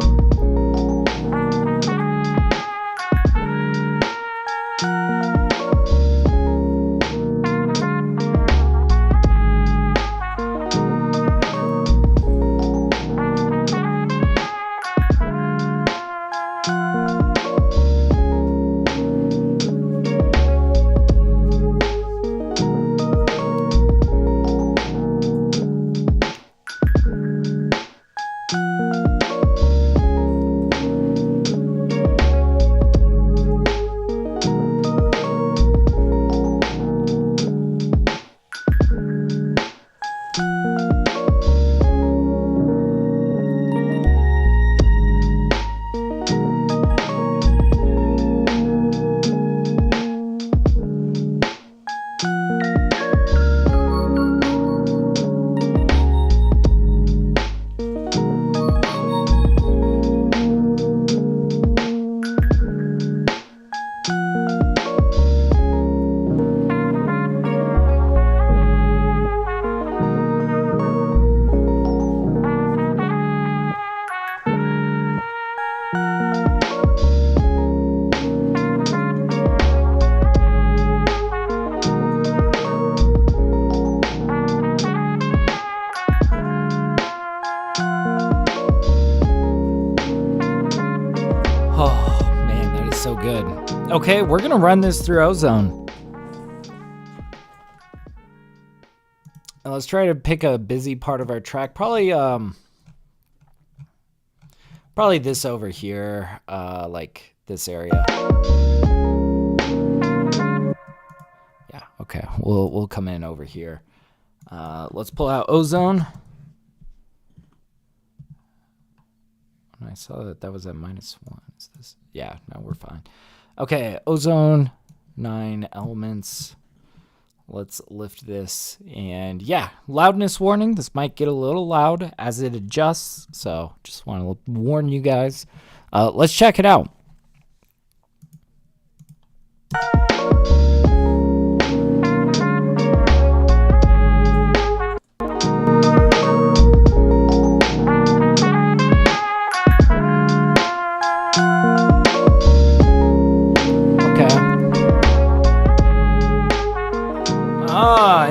Okay, we're gonna run this through Ozone. Let's try to pick a busy part of our track. Probably this over here, like this area. Yeah, okay. We'll come in over here. Let's pull out Ozone. I saw that was at -1. Is this? Yeah, no, we're fine. Okay, Ozone, 9 elements. Let's lift this. And yeah, loudness warning. This might get a little loud as it adjusts. So just want to warn you guys. Let's check it out.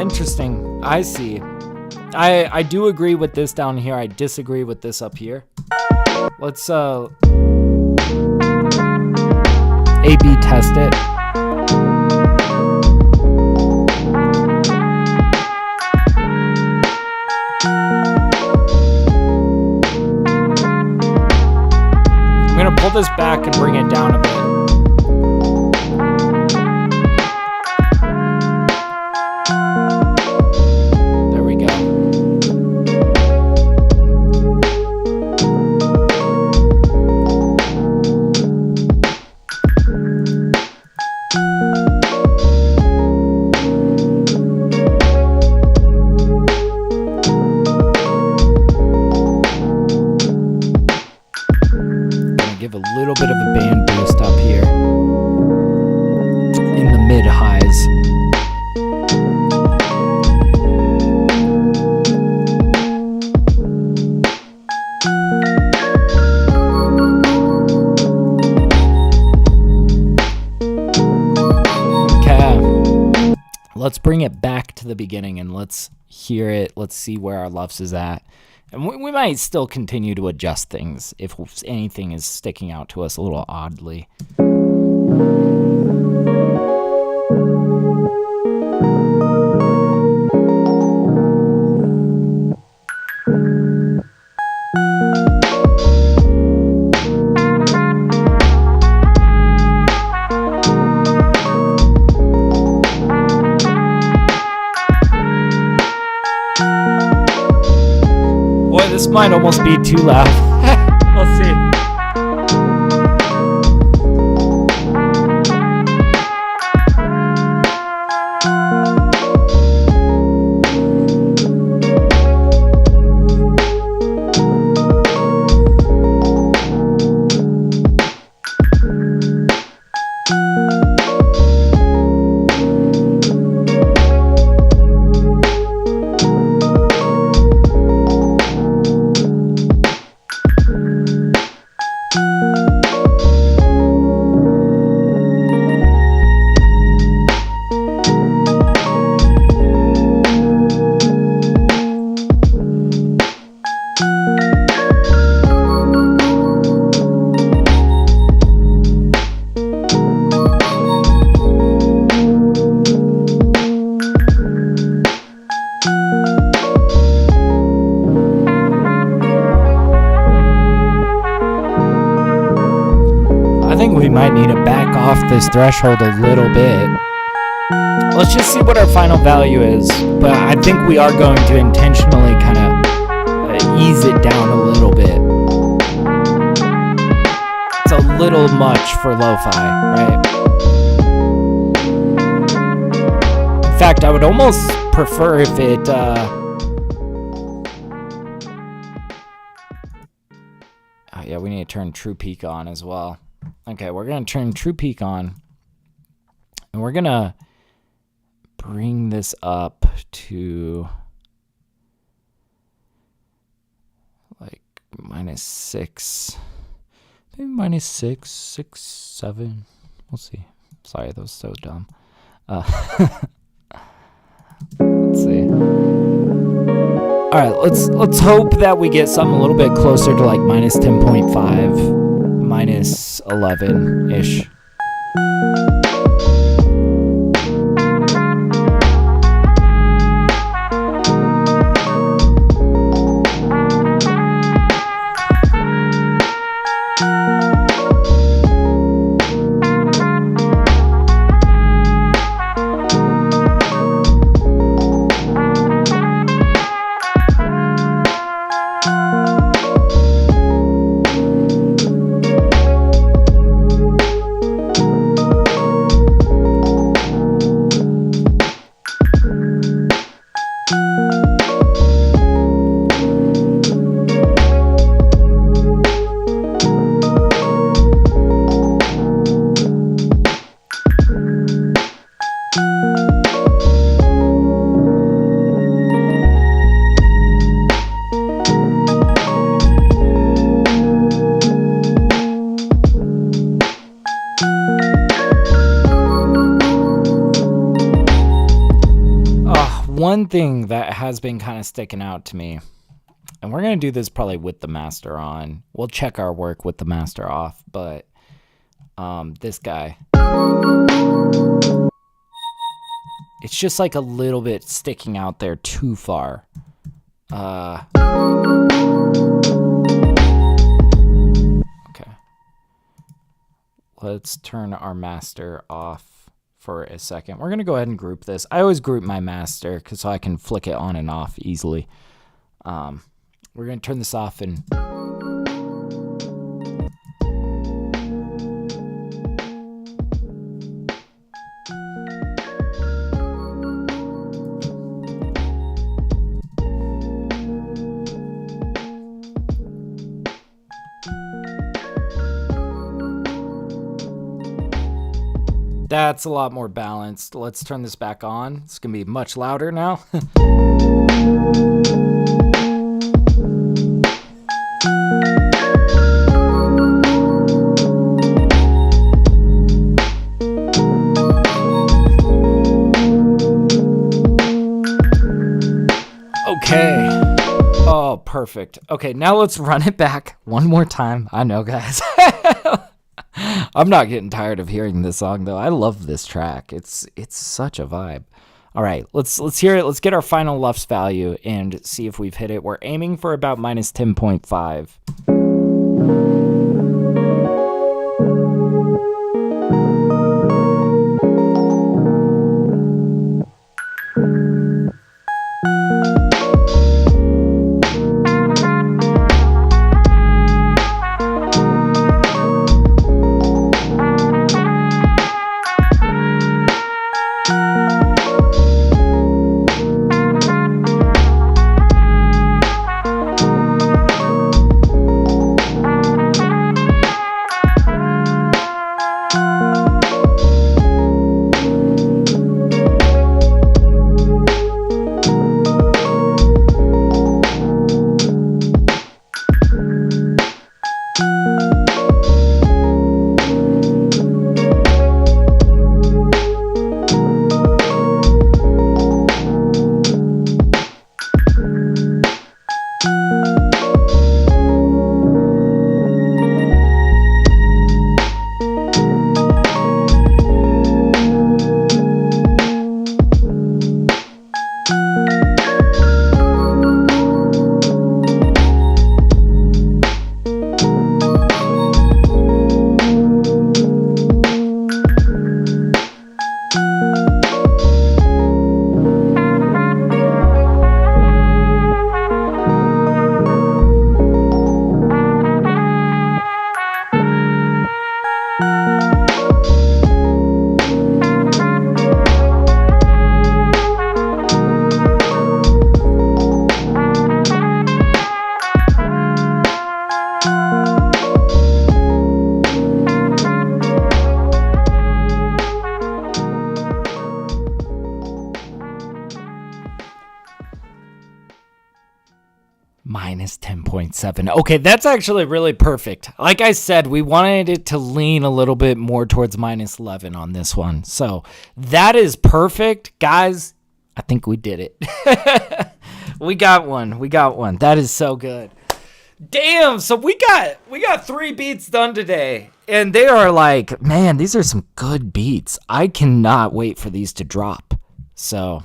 Interesting. I see. I do agree with this down here. I disagree with this up here. Let's A/B test it. I'm gonna pull this back and bring it down a bit. let's bring it back to the beginning and let's hear it. Let's see where our LUFS is at. And we might still continue to adjust things if anything is sticking out to us a little oddly. This might almost be too loud. We'll see. We might need to back off this threshold a little bit. Let's just see what our final value is. But I think we are going to intentionally kind of ease it down a little bit. It's a little much for lo-fi, right? In fact, I would almost prefer if it... yeah, we need to turn True Peak on as well. Okay, we're going to turn True Peak on, and we're going to bring this up to like -6, maybe -6, 6, 7. We'll see. Sorry, that was so dumb. Let's see. All right, let's hope that we get something a little bit closer to like -10.5. -11-ish. One thing that has been kind of sticking out to me, and we're going to do this probably with the master on. We'll check our work with the master off, but this guy, it's just like a little bit sticking out there too far. Okay. Let's turn our master off for a second. We're going to go ahead and group this. I always group my master so I can flick it on and off easily. We're going to turn this off and... That's a lot more balanced. Let's turn this back on. It's going to be much louder now. perfect. Okay, now let's run it back one more time. I know, guys. I'm not getting tired of hearing this song, though. I love this track. It's such a vibe. All right, let's hear it. Let's get our final LUFS value and see if we've hit it. We're aiming for about minus 10.5. Minus 10.7. Okay, that's actually really perfect. Like I said, we wanted it to lean a little bit more towards minus 11 on this one. So that is perfect. Guys, I think we did it. We got one. That is so good. Damn, so we got 3 beats done today. And they are like, man, these are some good beats. I cannot wait for these to drop. So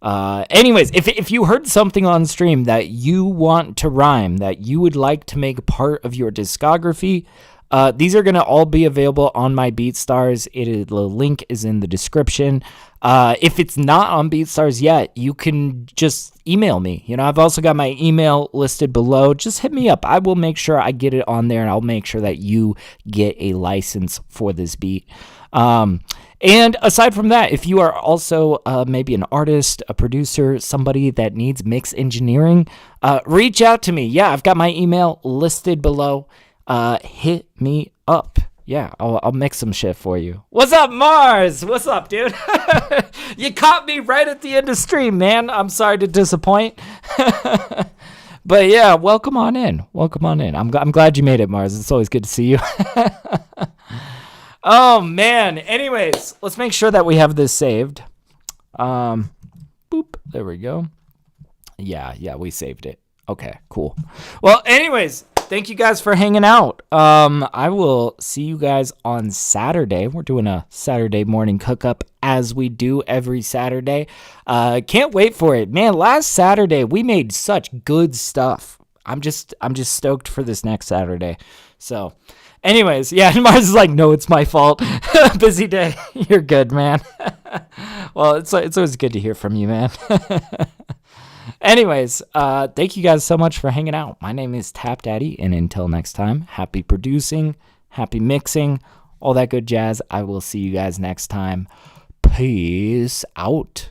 anyways, if you heard something on stream that you want to rhyme, that you would like to make part of your discography, these are going to all be available on my BeatStars. The link is in the description. If it's not on BeatStars yet, you can just email me. You know, I've also got my email listed below. Just hit me up. I will make sure I get it on there, and I'll make sure that you get a license for this beat. And aside from that, if you are also maybe an artist, a producer, somebody that needs mix engineering, reach out to me. Yeah, I've got my email listed below. Hit me up. Yeah, I'll mix some shit for you. What's up, Mars? What's up, dude? You caught me right at the end of stream, man. I'm sorry to disappoint. But yeah, welcome on in. I'm glad you made it, Mars. It's always good to see you. Oh, man. Anyways, let's make sure that we have this saved. Boop. There we go. Yeah, we saved it. Okay, cool. Well, anyways, thank you guys for hanging out. I will see you guys on Saturday. We're doing a Saturday morning cook-up as we do every Saturday. Can't wait for it. Man, last Saturday, we made such good stuff. I'm just stoked for this next Saturday. So... anyways, yeah, and Mars is like, no, it's my fault. Busy day. You're good, man. Well, it's always good to hear from you, man. Anyways, thank you guys so much for hanging out. My name is TapDaddy, and until next time, happy producing, happy mixing, all that good jazz. I will see you guys next time. Peace out.